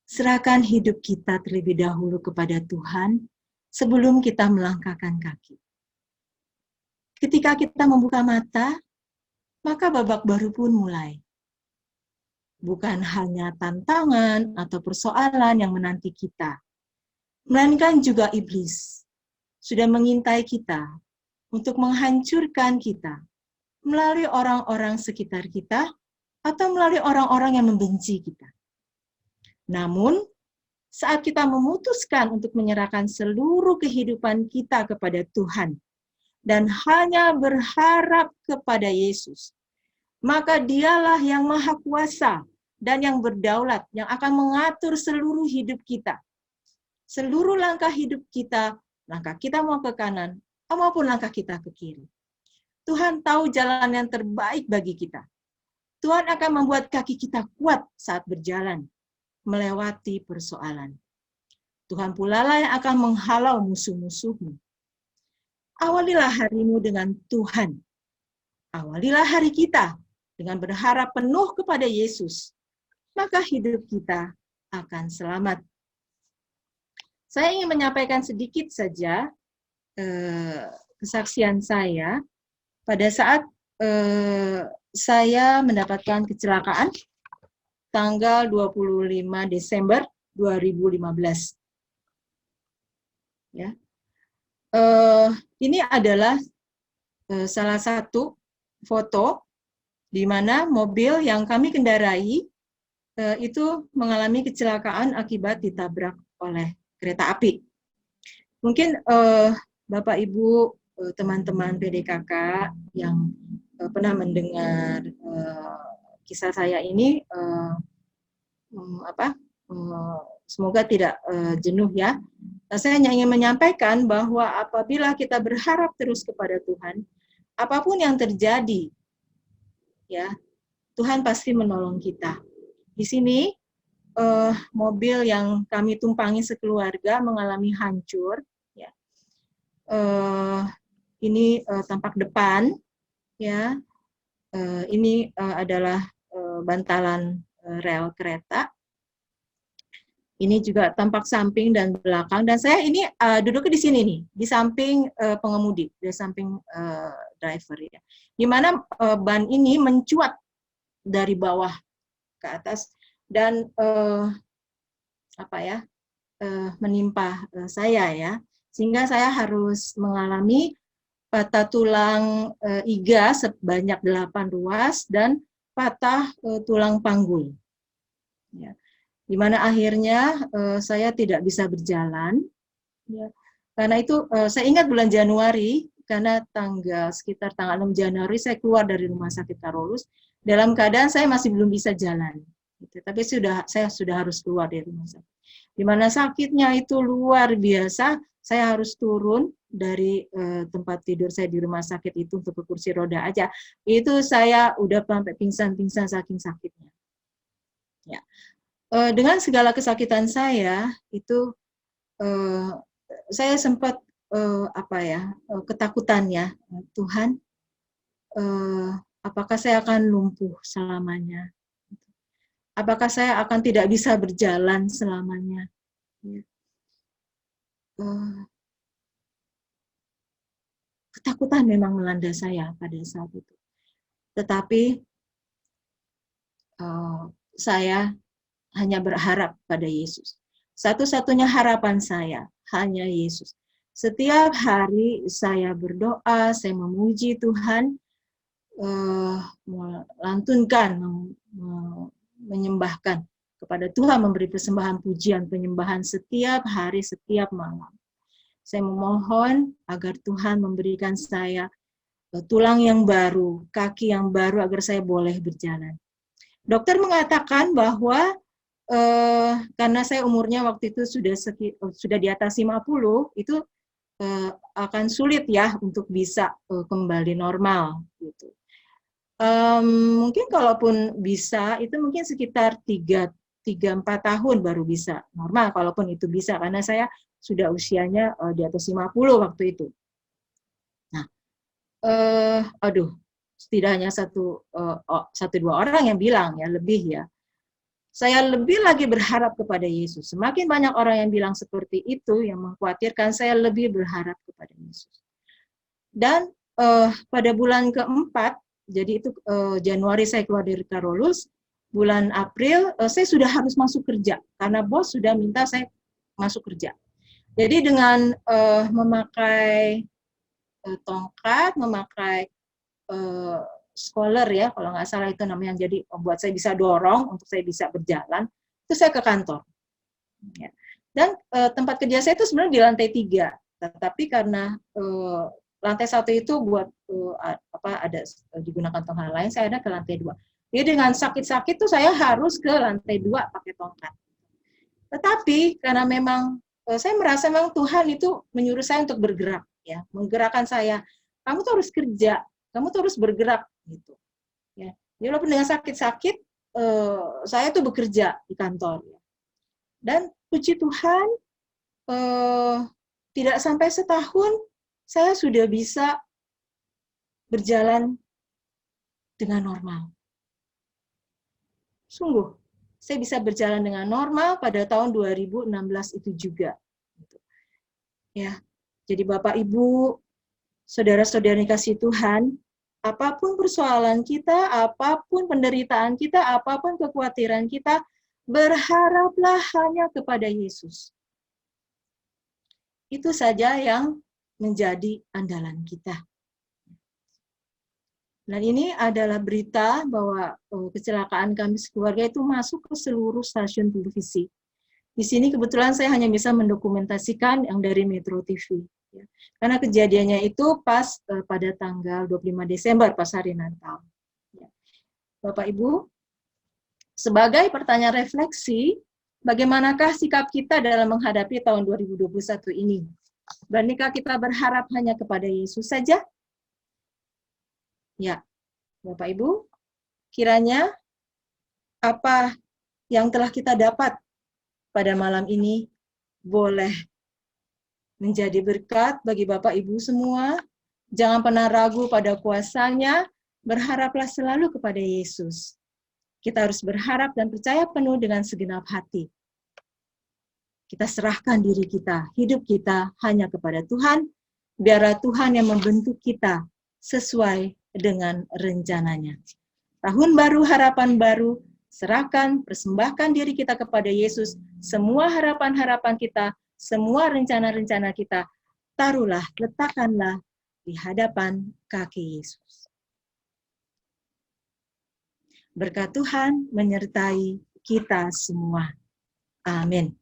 serahkan hidup kita terlebih dahulu kepada Tuhan sebelum kita melangkahkan kaki. Ketika kita membuka mata, maka babak baru pun mulai. Bukan hanya tantangan atau persoalan yang menanti kita, melainkan juga iblis sudah mengintai kita untuk menghancurkan kita melalui orang-orang sekitar kita atau melalui orang-orang yang membenci kita. Namun, saat kita memutuskan untuk menyerahkan seluruh kehidupan kita kepada Tuhan dan hanya berharap kepada Yesus, maka Dialah yang Maha Kuasa dan yang berdaulat, yang akan mengatur seluruh hidup kita. Seluruh langkah hidup kita, langkah kita mau ke kanan, maupun langkah kita ke kiri. Tuhan tahu jalan yang terbaik bagi kita. Tuhan akan membuat kaki kita kuat saat berjalan, melewati persoalan. Tuhan pula lah yang akan menghalau musuh-musuhmu. Awalilah harimu dengan Tuhan. Awalilah hari kita dengan berharap penuh kepada Yesus. Maka hidup kita akan selamat. Saya ingin menyampaikan sedikit saja kesaksian saya pada saat saya mendapatkan kecelakaan tanggal 25 Desember 2015. Ya. Ini adalah salah satu foto di mana mobil yang kami kendarai itu mengalami kecelakaan akibat ditabrak oleh kereta api. Mungkin Bapak Ibu, teman-teman PDKK yang pernah mendengar kisah saya ini, semoga tidak jenuh ya. Saya hanya ingin menyampaikan bahwa apabila kita berharap terus kepada Tuhan, apapun yang terjadi, ya Tuhan pasti menolong kita. Di sini mobil yang kami tumpangi sekeluarga mengalami hancur. Ya. Ini tampak depan, ya. Ini adalah bantalan rel kereta. Ini juga tampak samping dan belakang. Dan saya ini duduknya di sini nih, di samping pengemudi, di samping driver ya. Di mana ban ini mencuat dari bawah ke atas dan menimpa saya ya, sehingga saya harus mengalami patah tulang iga sebanyak 8 ruas dan patah tulang panggul. Ya. Di mana akhirnya saya tidak bisa berjalan. Ya. Karena itu saya ingat bulan Januari, karena sekitar tanggal 6 Januari saya keluar dari Rumah Sakit Karolus dalam keadaan saya masih belum bisa jalan. Gitu. Tapi saya sudah harus keluar dari rumah sakit. Di mana sakitnya itu luar biasa, saya harus turun dari tempat tidur saya di rumah sakit itu untuk ke kursi roda aja. Itu saya udah sampai pingsan-pingsan saking sakitnya. Ya. Dengan segala kesakitan saya itu saya sempat ketakutan ya, Tuhan, apakah saya akan lumpuh selamanya? Apakah saya akan tidak bisa berjalan selamanya? ketakutan memang melanda saya pada saat itu. Tetapi saya hanya berharap pada Yesus. Satu-satunya harapan saya hanya Yesus. Setiap hari saya berdoa, saya memuji Tuhan, melantunkan, menyembahkan kepada Tuhan, memberi persembahan pujian, penyembahan setiap hari, setiap malam. Saya memohon agar Tuhan memberikan saya tulang yang baru, kaki yang baru agar saya boleh berjalan. Dokter mengatakan bahwa karena saya umurnya waktu itu sudah di atas 50, itu akan sulit ya untuk bisa kembali normal gitu. Mungkin kalaupun bisa itu mungkin sekitar 3-4 tahun baru bisa normal, kalaupun itu bisa, karena saya sudah usianya di atas 50 waktu itu. Nah, setidaknya satu dua orang yang bilang ya, lebih ya. Saya lebih lagi berharap kepada Yesus. Semakin banyak orang yang bilang seperti itu, yang mengkhawatirkan, saya lebih berharap kepada Yesus. Dan pada bulan keempat, jadi itu Januari saya keluar dari Carolus, bulan April saya sudah harus masuk kerja, karena bos sudah minta saya masuk kerja. Jadi dengan memakai tongkat, memakai scholar ya, kalau nggak salah itu namanya, jadi membuat saya bisa dorong untuk saya bisa berjalan, itu saya ke kantor. Ya. Dan tempat kerja saya itu sebenarnya di lantai 3, tetapi karena lantai 1 itu buat ada digunakan tongkat lain, saya ada ke lantai 2. Jadi dengan sakit-sakit tuh saya harus ke lantai 2 pakai tongkat. Tetapi karena memang saya merasa memang Tuhan itu menyuruh saya untuk bergerak, ya, menggerakkan saya. Kamu tuh harus kerja, kamu tuh harus bergerak gitu. Ya, jadi walaupun dengan sakit-sakit, saya tuh bekerja di kantor. Ya. Dan puji Tuhan, tidak sampai setahun saya sudah bisa berjalan dengan normal. Sungguh, saya bisa berjalan dengan normal pada tahun 2016 itu juga. Ya, jadi Bapak Ibu, saudara-saudari kasih Tuhan, apapun persoalan kita, apapun penderitaan kita, apapun kekhawatiran kita, berharaplah hanya kepada Yesus. Itu saja yang menjadi andalan kita. Dan ini adalah berita bahwa kecelakaan kami sekeluarga itu masuk ke seluruh stasiun televisi. Di sini kebetulan saya hanya bisa mendokumentasikan yang dari Metro TV. Ya. Karena kejadiannya itu pas pada tanggal 25 Desember, pas hari Natal. Ya. Bapak Ibu, sebagai pertanyaan refleksi, bagaimanakah sikap kita dalam menghadapi tahun 2021 ini? Beranikah kita berharap hanya kepada Yesus saja? Ya, Bapak Ibu, kiranya apa yang telah kita dapat pada malam ini boleh menjadi berkat bagi Bapak Ibu semua. Jangan pernah ragu pada kuasa-Nya, berharaplah selalu kepada Yesus. Kita harus berharap dan percaya penuh dengan segenap hati. Kita serahkan diri kita, hidup kita hanya kepada Tuhan, biarlah Tuhan yang membentuk kita sesuai dengan rencananya. Tahun baru, harapan baru, serahkan, persembahkan diri kita kepada Yesus, semua harapan-harapan kita, semua rencana-rencana kita, taruhlah, letakkanlah di hadapan kaki Yesus. Berkat Tuhan menyertai kita semua. Amin.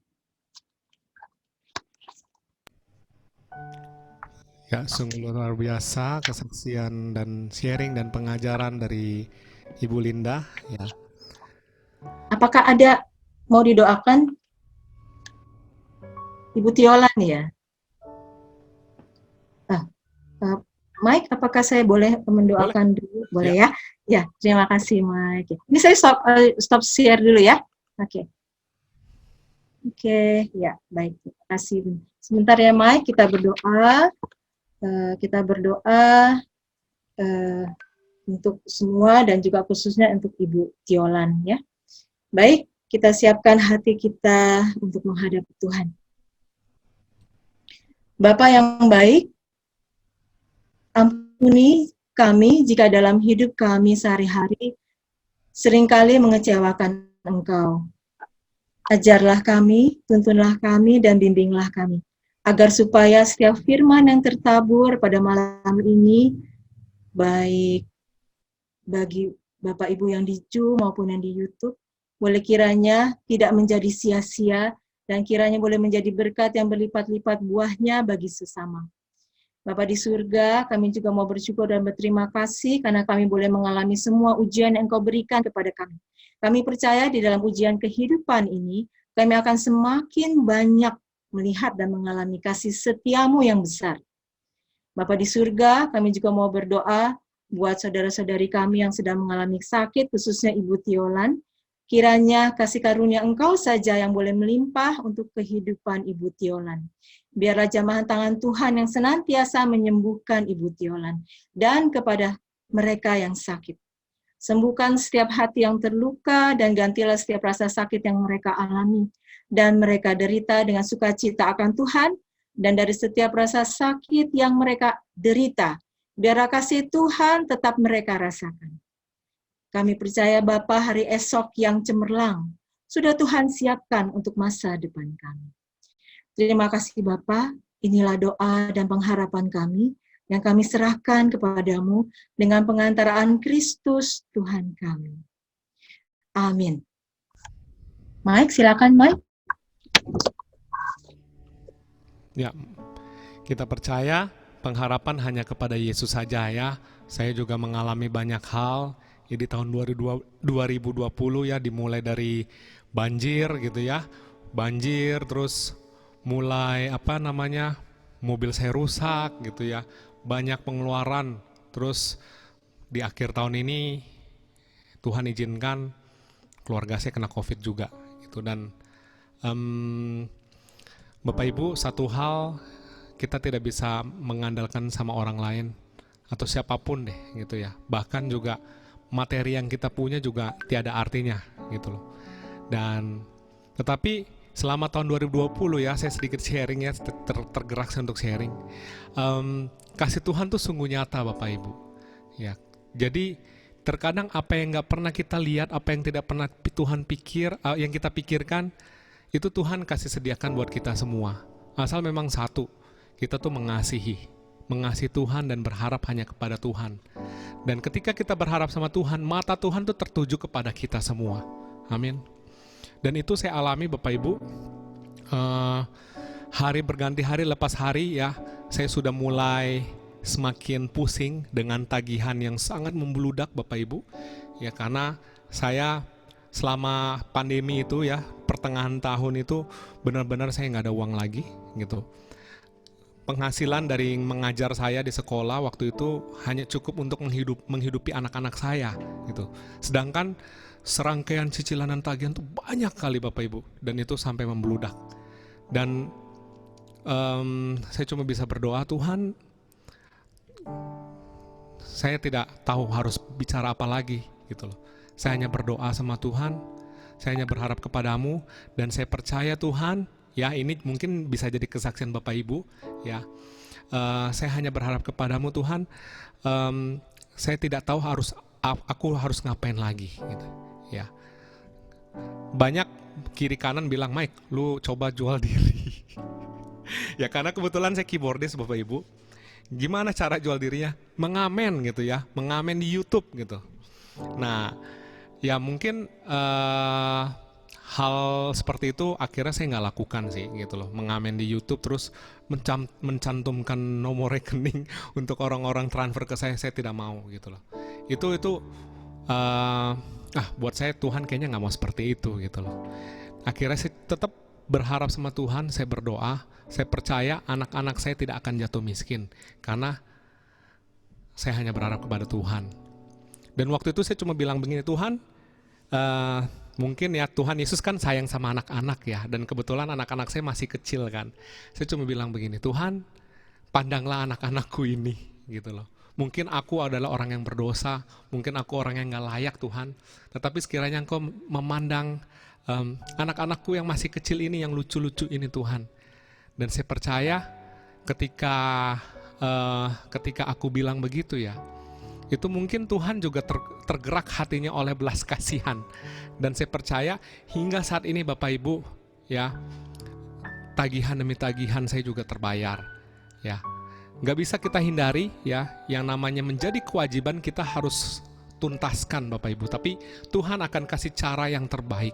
Ya, sungguh luar biasa kesaksian dan sharing dan pengajaran dari Ibu Linda. Ya. Apakah ada mau didoakan? Ibu Tiolan ya? Mike, apakah saya boleh mendoakan dulu? Boleh ya? Ya, terima kasih Mike. Ini saya stop share dulu ya. Oke. Oke, ya baik. Terima kasih. Sebentar ya Mike, kita berdoa. Kita berdoa untuk semua dan juga khususnya untuk Ibu Tiolan ya. Baik, kita siapkan hati kita untuk menghadap Tuhan. Bapa yang baik, Ampuni kami jika dalam hidup kami sehari-hari seringkali mengecewakan Engkau. Ajarlah kami, tuntunlah kami, dan bimbinglah kami, agar supaya setiap firman yang tertabur pada malam ini, baik bagi Bapak Ibu yang di Zoom maupun yang di YouTube, boleh kiranya tidak menjadi sia-sia, dan kiranya boleh menjadi berkat yang berlipat-lipat buahnya bagi sesama. Bapa di surga, kami juga mau bersyukur dan berterima kasih karena kami boleh mengalami semua ujian yang Engkau berikan kepada kami. Kami percaya di dalam ujian kehidupan ini, kami akan semakin banyak melihat dan mengalami kasih setiamu yang besar. Bapa di surga, kami juga mau berdoa buat saudara-saudari kami yang sedang mengalami sakit, khususnya Ibu Tiolan. Kiranya kasih karunia Engkau saja yang boleh melimpah untuk kehidupan Ibu Tiolan. Biarlah jamahan tangan Tuhan yang senantiasa menyembuhkan Ibu Tiolan. Dan kepada mereka yang sakit, sembuhkan setiap hati yang terluka dan gantilah setiap rasa sakit yang mereka alami. Dan mereka derita dengan sukacita akan Tuhan. Dan dari setiap rasa sakit yang mereka derita, biarlah kasih Tuhan tetap mereka rasakan. Kami percaya Bapa, hari esok yang cemerlang sudah Tuhan siapkan untuk masa depan kami. Terima kasih Bapa, inilah doa dan pengharapan kami yang kami serahkan kepadamu dengan pengantaraan Kristus Tuhan kami. Amin. Mike, silakan Mike. Ya, kita percaya pengharapan hanya kepada Yesus saja ya. Saya juga mengalami banyak hal ya di tahun 2020 ya, dimulai dari banjir gitu ya. Banjir terus mulai mobil saya rusak gitu ya. Banyak pengeluaran. Terus di akhir tahun ini Tuhan izinkan keluarga saya kena COVID juga gitu. Dan Bapak Ibu, satu hal kita tidak bisa mengandalkan sama orang lain atau siapapun deh gitu ya. Bahkan juga materi yang kita punya juga tiada artinya gitu loh. Dan tetapi selama tahun 2020 ya, saya sedikit sharing ya, tergerak saya untuk sharing. Kasih Tuhan tuh sungguh nyata Bapak Ibu. Ya, jadi terkadang apa yang nggak pernah kita lihat, apa yang tidak pernah Tuhan yang kita pikirkan, itu Tuhan kasih sediakan buat kita semua. Asal memang satu, kita tuh mengasihi Tuhan dan berharap hanya kepada Tuhan. Dan ketika kita berharap sama Tuhan, mata Tuhan tuh tertuju kepada kita semua. Amin. Dan itu saya alami Bapak Ibu. Hari berganti hari lepas hari ya, saya sudah mulai semakin pusing dengan tagihan yang sangat membeludak Bapak Ibu. Ya karena saya selama pandemi itu ya, pertengahan tahun itu benar-benar saya nggak ada uang lagi gitu. Penghasilan dari mengajar saya di sekolah waktu itu hanya cukup untuk menghidupi anak-anak saya gitu. Sedangkan serangkaian cicilan dan tagihan itu banyak kali Bapak Ibu, dan itu sampai membeludak. Dan saya cuma bisa berdoa, Tuhan, saya tidak tahu harus bicara apa lagi gitu loh. Saya hanya berdoa sama Tuhan, saya hanya berharap kepadamu, dan saya percaya Tuhan, ya ini mungkin bisa jadi kesaksian Bapak Ibu, ya. Saya hanya berharap kepadamu Tuhan, saya tidak tahu aku harus ngapain lagi, gitu, ya. Banyak kiri kanan bilang, Mike, lu coba jual diri. Ya karena kebetulan saya keyboardis Bapak Ibu. Gimana cara jual dirinya? Mengamen gitu ya, mengamen di YouTube gitu. Nah, ya mungkin hal seperti itu akhirnya saya nggak lakukan sih gitu loh. Mengamen di YouTube terus mencantumkan nomor rekening untuk orang-orang transfer ke saya tidak mau gitu loh. Itu buat saya Tuhan kayaknya nggak mau seperti itu gitu loh. Akhirnya saya tetap berharap sama Tuhan, saya berdoa, saya percaya anak-anak saya tidak akan jatuh miskin karena saya hanya berharap kepada Tuhan. Dan waktu itu saya cuma bilang begini, Tuhan, mungkin ya Tuhan Yesus kan sayang sama anak-anak ya, dan kebetulan anak-anak saya masih kecil kan. Saya cuma bilang begini, Tuhan, pandanglah anak-anakku ini gitu loh. Mungkin aku adalah orang yang berdosa, mungkin aku orang yang gak layak Tuhan, tetapi sekiranya Engkau memandang anak-anakku yang masih kecil ini, yang lucu-lucu ini Tuhan. Dan saya percaya ketika ketika aku bilang begitu ya, itu mungkin Tuhan juga tergerak hatinya oleh belas kasihan. Dan saya percaya hingga saat ini Bapak Ibu ya, tagihan demi tagihan saya juga terbayar ya. Nggak bisa kita hindari ya, yang namanya menjadi kewajiban kita harus tuntaskan Bapak Ibu. Tapi Tuhan akan kasih cara yang terbaik.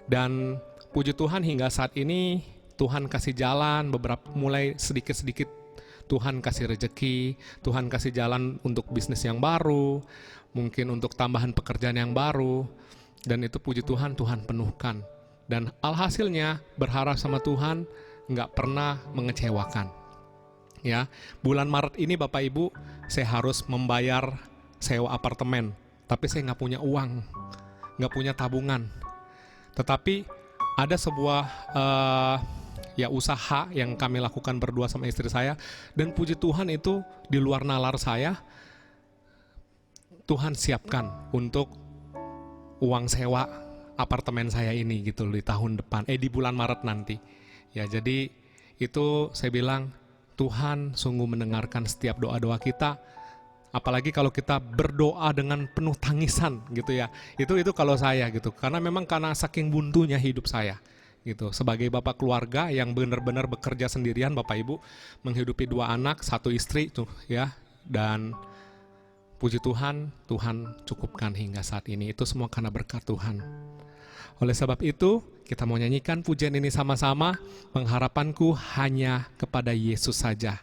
Dan puji Tuhan hingga saat ini Tuhan kasih jalan, mulai sedikit-sedikit Tuhan kasih rejeki, Tuhan kasih jalan untuk bisnis yang baru, mungkin untuk tambahan pekerjaan yang baru, dan itu puji Tuhan, Tuhan penuhkan. Dan alhasilnya berharap sama Tuhan nggak pernah mengecewakan. Ya, bulan Maret ini Bapak Ibu, saya harus membayar sewa apartemen, tapi saya nggak punya uang, nggak punya tabungan. Tetapi ada sebuah usaha yang kami lakukan berdua sama istri saya, dan puji Tuhan itu di luar nalar saya, Tuhan siapkan untuk uang sewa apartemen saya ini gitu di tahun depan, di bulan Maret nanti. Ya, jadi itu saya bilang Tuhan sungguh mendengarkan setiap doa-doa kita. Apalagi kalau kita berdoa dengan penuh tangisan gitu ya. Itu kalau saya gitu. Karena memang karena saking buntunya hidup saya. Gitu. Sebagai bapak keluarga yang benar-benar bekerja sendirian Bapak Ibu, menghidupi 2 anak, 1 istri tuh ya, dan puji Tuhan, Tuhan cukupkan hingga saat ini. Itu semua karena berkat Tuhan. Oleh sebab itu, kita mau nyanyikan pujian ini sama-sama. Pengharapanku hanya kepada Yesus saja.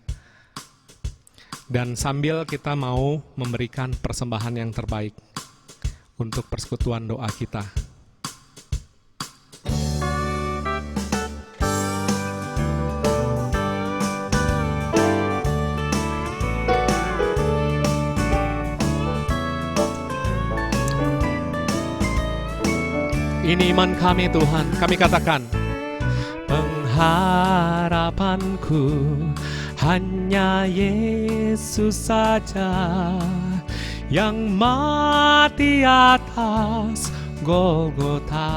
Dan sambil kita mau memberikan persembahan yang terbaik untuk persekutuan doa kita. Ini iman kami Tuhan, kami katakan, pengharapanku hanya Yesus saja, yang mati atas Golgota.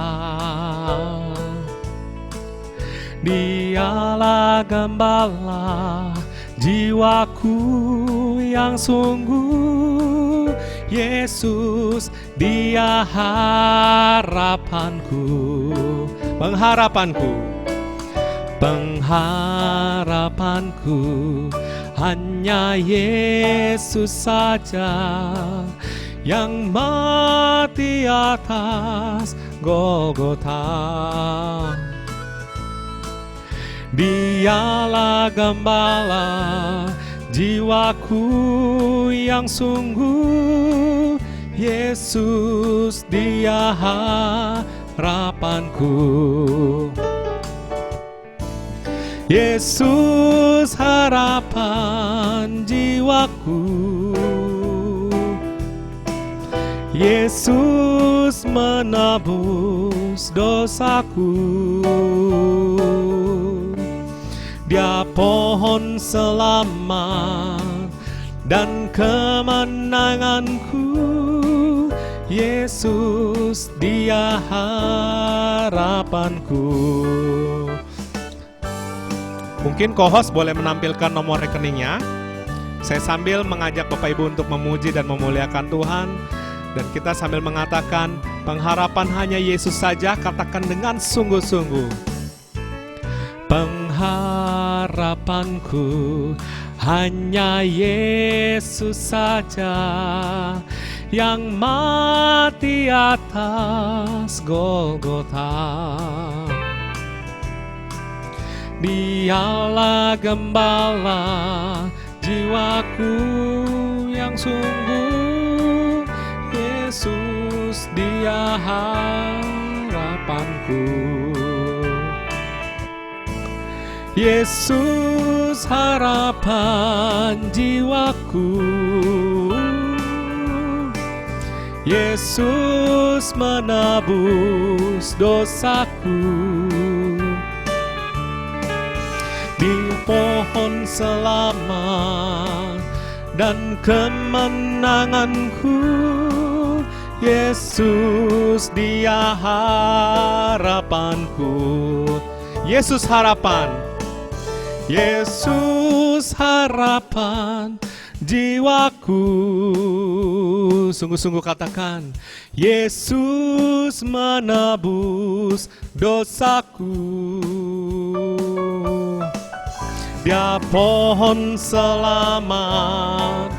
Dialah gembala jiwaku yang sungguh, Yesus Dia harapanku, pengharapanku hanya Yesus saja, yang mati atas Golgota. Dialah gembala jiwaku yang sungguh, Yesus Dia harapanku. Yesus harapan jiwaku, Yesus menebus dosaku. Dia pohon selamat dan kemenanganku, Yesus Dia harapanku. Mungkin co-host boleh menampilkan nomor rekeningnya. Saya sambil mengajak Bapak Ibu untuk memuji dan memuliakan Tuhan. Dan kita sambil mengatakan, pengharapan hanya Yesus saja, katakan dengan sungguh-sungguh. Pengharapanku hanya Yesus saja, yang mati atas Golgota. Dialah gembala jiwaku yang sungguh, Yesus Dia harapanku. Yesus harapan jiwaku, Yesus menebus dosaku. Di pohon selamat dan kemenanganku, Yesus Dia harapanku. Yesus harapan, Yesus Yesus harapan jiwaku. Sungguh-sungguh katakan, Yesus menebus dosaku. Dia pohon selamat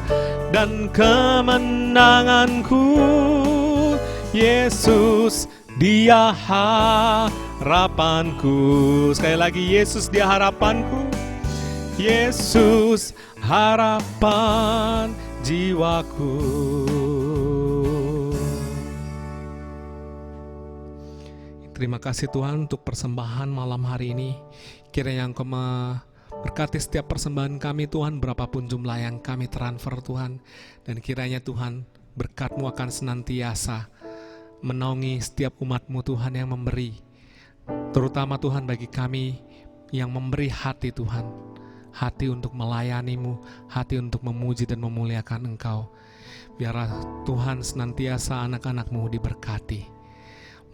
dan kemenanganku. Yesus, Dia harapanku. Sekali lagi, Yesus, Dia harapanku. Yesus harapan jiwaku. Terima kasih Tuhan untuk persembahan malam hari ini. Kiranya Engkau berkati setiap persembahan kami Tuhan, berapapun jumlah yang kami transfer Tuhan. Dan kiranya Tuhan, berkat-Mu akan senantiasa menaungi setiap umat-Mu Tuhan yang memberi. Terutama Tuhan bagi kami yang memberi hati Tuhan. Hati untuk melayani-Mu, hati untuk memuji dan memuliakan Engkau. Biarlah Tuhan senantiasa anak-anak-Mu diberkati.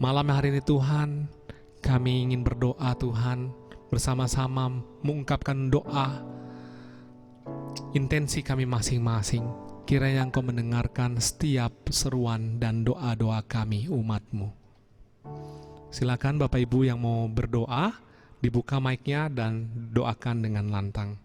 Malam hari ini Tuhan, kami ingin berdoa Tuhan, bersama-sama mengungkapkan doa intensi kami masing-masing. Kiranya Engkau mendengarkan setiap seruan dan doa-doa kami umat-Mu. Silakan Bapak Ibu yang mau berdoa, dibuka mic-nya dan doakan dengan lantang.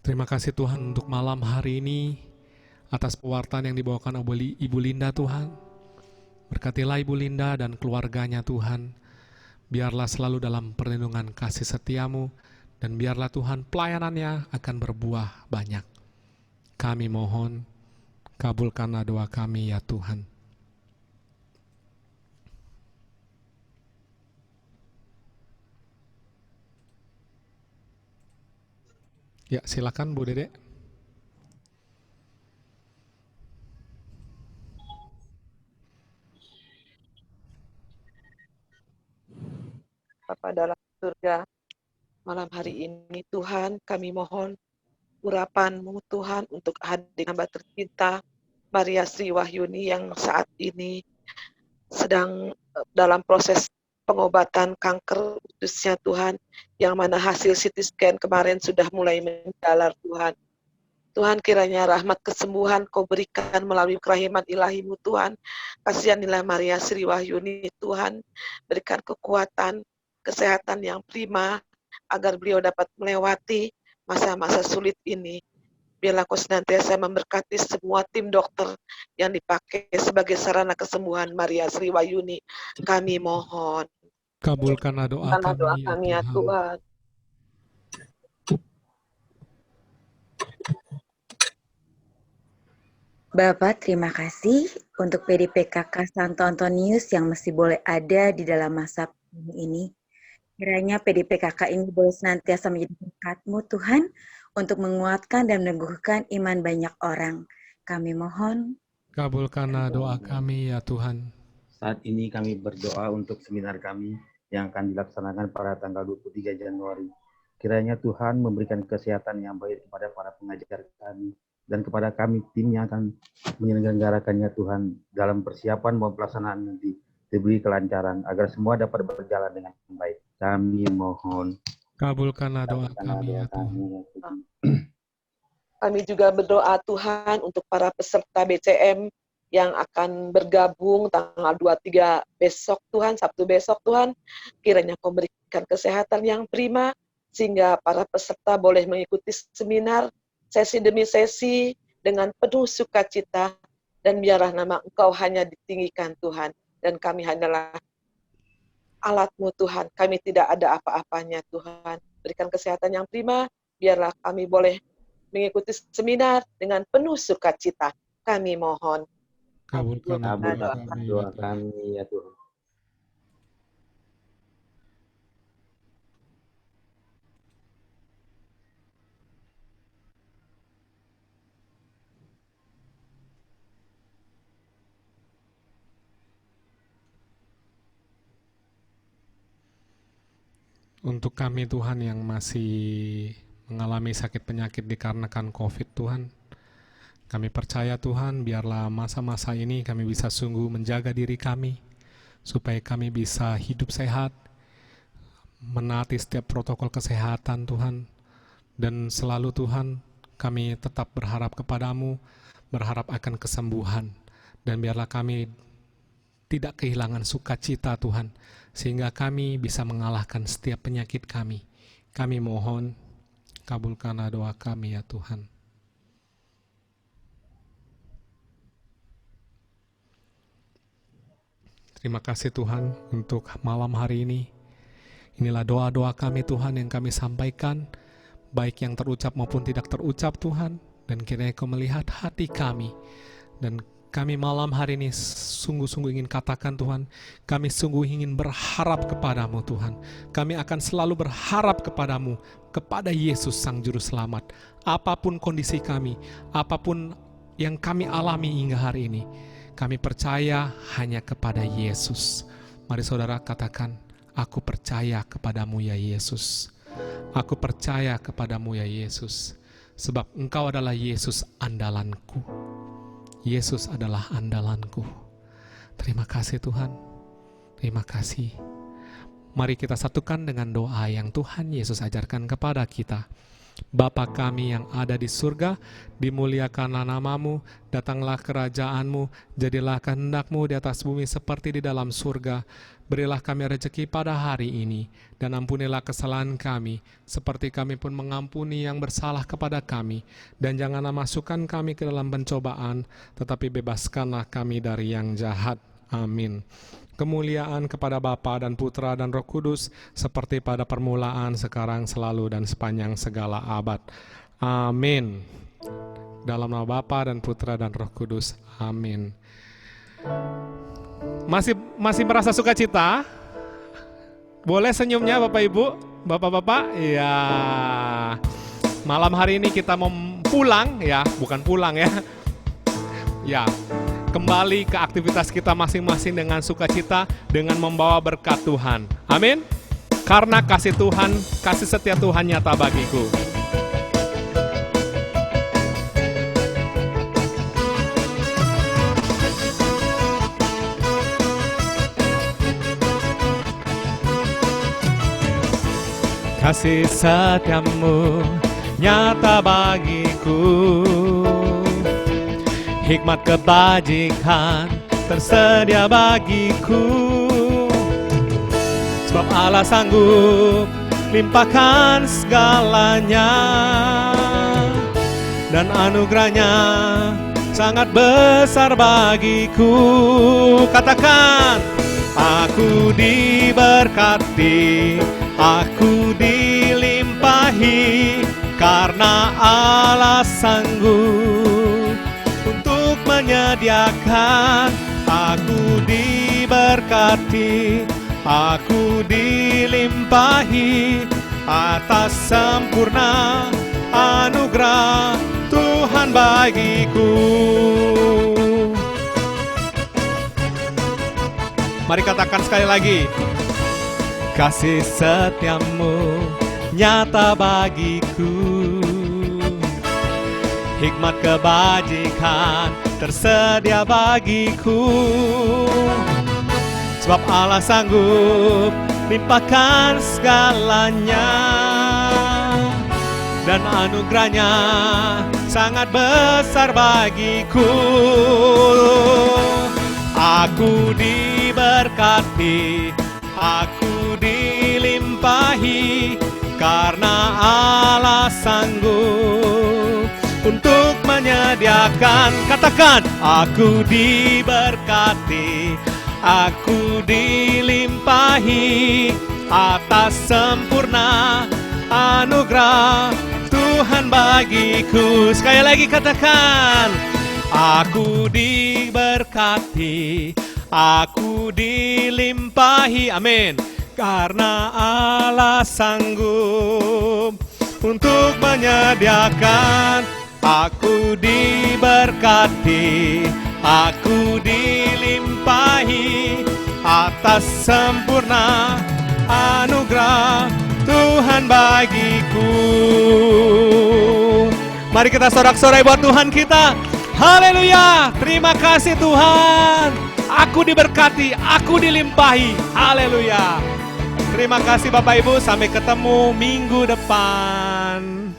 Terima kasih Tuhan untuk malam hari ini, atas pewartaan yang dibawakan Ibu Linda Tuhan. Berkatilah Ibu Linda dan keluarganya Tuhan. Biarlah selalu dalam perlindungan kasih setia-Mu, dan biarlah Tuhan pelayanannya akan berbuah banyak. Kami mohon, kabulkanlah doa kami ya Tuhan. Ya, silakan Bu Dede. Bapa dalam surga, malam hari ini Tuhan kami mohon urapan-Mu Tuhan untuk adik hamba tercinta Maria Sri Wahyuni yang saat ini sedang dalam proses pengobatan kanker ususnya Tuhan, yang mana hasil CT scan kemarin sudah mulai menjalar Tuhan. Tuhan, kiranya rahmat kesembuhan Kau berikan melalui kerahiman ilahi-Mu Tuhan. Kasihanilah Maria Sri Wahyuni Tuhan, berikan kekuatan, kesehatan yang prima, agar beliau dapat melewati masa-masa sulit ini. Biarlah Kau senantiasa memberkati semua tim dokter yang dipakai sebagai sarana kesembuhan Maria Sri Wahyuni. Kami mohon. Kabulkanlah doa kami ya ya Tuhan. Tuhan. Bapak, terima kasih untuk PDPKK Santo Antonius yang masih boleh ada di dalam masa pandemi ini. Kiranya PDPKK ini boleh senantiasa menjadi berkat-Mu Tuhan, untuk menguatkan dan meneguhkan iman banyak orang. Kami mohon. Kabulkanlah doa kami ya Tuhan. Saat ini kami berdoa untuk seminar kami yang akan dilaksanakan pada tanggal 23 Januari. Kiranya Tuhan memberikan kesehatan yang baik kepada para pengajar kami dan kepada kami tim yang akan menyelenggarakannya Tuhan, dalam persiapan maupun pelaksanaan nanti diberi kelancaran agar semua dapat berjalan dengan baik. Kami mohon. Kabulkanlah doa kami ya Tuhan. Kami juga berdoa Tuhan untuk para peserta BCM yang akan bergabung tanggal 23 besok Tuhan, Sabtu besok Tuhan. Kiranya Kau berikan kesehatan yang prima, sehingga para peserta boleh mengikuti seminar sesi demi sesi dengan penuh sukacita, dan biarlah nama Engkau hanya ditinggikan Tuhan, dan kami hanyalah alat-Mu Tuhan. Kami tidak ada apa-apanya Tuhan. Berikan kesehatan yang prima, biarlah kami boleh mengikuti seminar dengan penuh sukacita. Kami mohon. Kabulkanlah doa kami ya Tuhan. Untuk kami Tuhan yang masih mengalami sakit penyakit dikarenakan COVID Tuhan, Kami percaya Tuhan, biarlah masa-masa ini kami bisa sungguh menjaga diri kami, supaya kami bisa hidup sehat, menaati setiap protokol kesehatan Tuhan, dan selalu Tuhan kami tetap berharap kepadamu, berharap akan kesembuhan, dan biarlah kami tidak kehilangan sukacita Tuhan, sehingga kami bisa mengalahkan setiap penyakit kami. Kami mohon, kabulkanlah doa kami ya Tuhan. Terima kasih Tuhan untuk malam hari ini. Inilah doa-doa kami Tuhan yang kami sampaikan, baik yang terucap maupun tidak terucap Tuhan. Dan kiranya Kau melihat hati kami. Dan kami malam hari ini sungguh-sungguh ingin katakan Tuhan, kami sungguh ingin berharap kepadamu Tuhan. Kami akan selalu berharap kepadamu, kepada Yesus Sang Juru Selamat. Apapun kondisi kami, apapun yang kami alami hingga hari ini, kami percaya hanya kepada Yesus. Mari saudara katakan, aku percaya kepadamu ya Yesus. Aku percaya kepadamu ya Yesus. Sebab Engkau adalah Yesus andalanku. Yesus adalah andalanku. Terima kasih Tuhan. Terima kasih. Mari kita satukan dengan doa yang Tuhan Yesus ajarkan kepada kita. Bapa kami yang ada di surga, dimuliakanlah namamu, datanglah kerajaanmu, jadilah kehendak-mu di atas bumi seperti di dalam surga. Berilah kami rezeki pada hari ini, dan ampunilah kesalahan kami, seperti kami pun mengampuni yang bersalah kepada kami. Dan janganlah masukkan kami ke dalam pencobaan, tetapi bebaskanlah kami dari yang jahat. Amin. Kemuliaan kepada Bapa dan Putra dan Roh Kudus, seperti pada permulaan, sekarang, selalu, dan sepanjang segala abad. Amin. Dalam nama Bapa dan Putra dan Roh Kudus. Amin. Masih merasa sukacita? Boleh senyumnya Bapak Ibu, Bapak-bapak? Iya. Malam hari ini kita mau pulang ya, bukan pulang ya. Ya. Kembali ke aktivitas kita masing-masing dengan sukacita, dengan membawa berkat Tuhan. Amin. Karena kasih Tuhan, kasih setia Tuhan nyata bagiku. Kasih setiamu nyata bagiku. Hikmat kebajikan tersedia bagiku. Sebab Allah sanggup limpahkan segalanya, dan anugerahnya sangat besar bagiku. Katakan, aku diberkati, aku dilimpahi, karena Allah sanggup menyediakan. Aku diberkati, aku dilimpahi atas sempurna anugerah Tuhan bagiku. Mari katakan sekali lagi. Kasih setiamu nyata bagiku. Hikmat kebajikan tersedia bagiku. Sebab Allah sanggup limpahkan segalanya, dan anugerahnya sangat besar bagiku. Aku diberkati, aku dilimpahi, karena Allah sanggup untuk menyediakan. Katakan, aku diberkati, aku dilimpahi atas sempurna anugerah Tuhan bagiku. Sekali lagi katakan, aku diberkati, aku dilimpahi, amin, karena Allah sanggup untuk menyediakan. Aku diberkati, aku dilimpahi atas sempurna anugerah Tuhan bagiku. Mari kita sorak-sorai buat Tuhan kita. Haleluya. Terima kasih Tuhan. Aku diberkati, aku dilimpahi. Haleluya. Terima kasih Bapak Ibu, sampai ketemu minggu depan.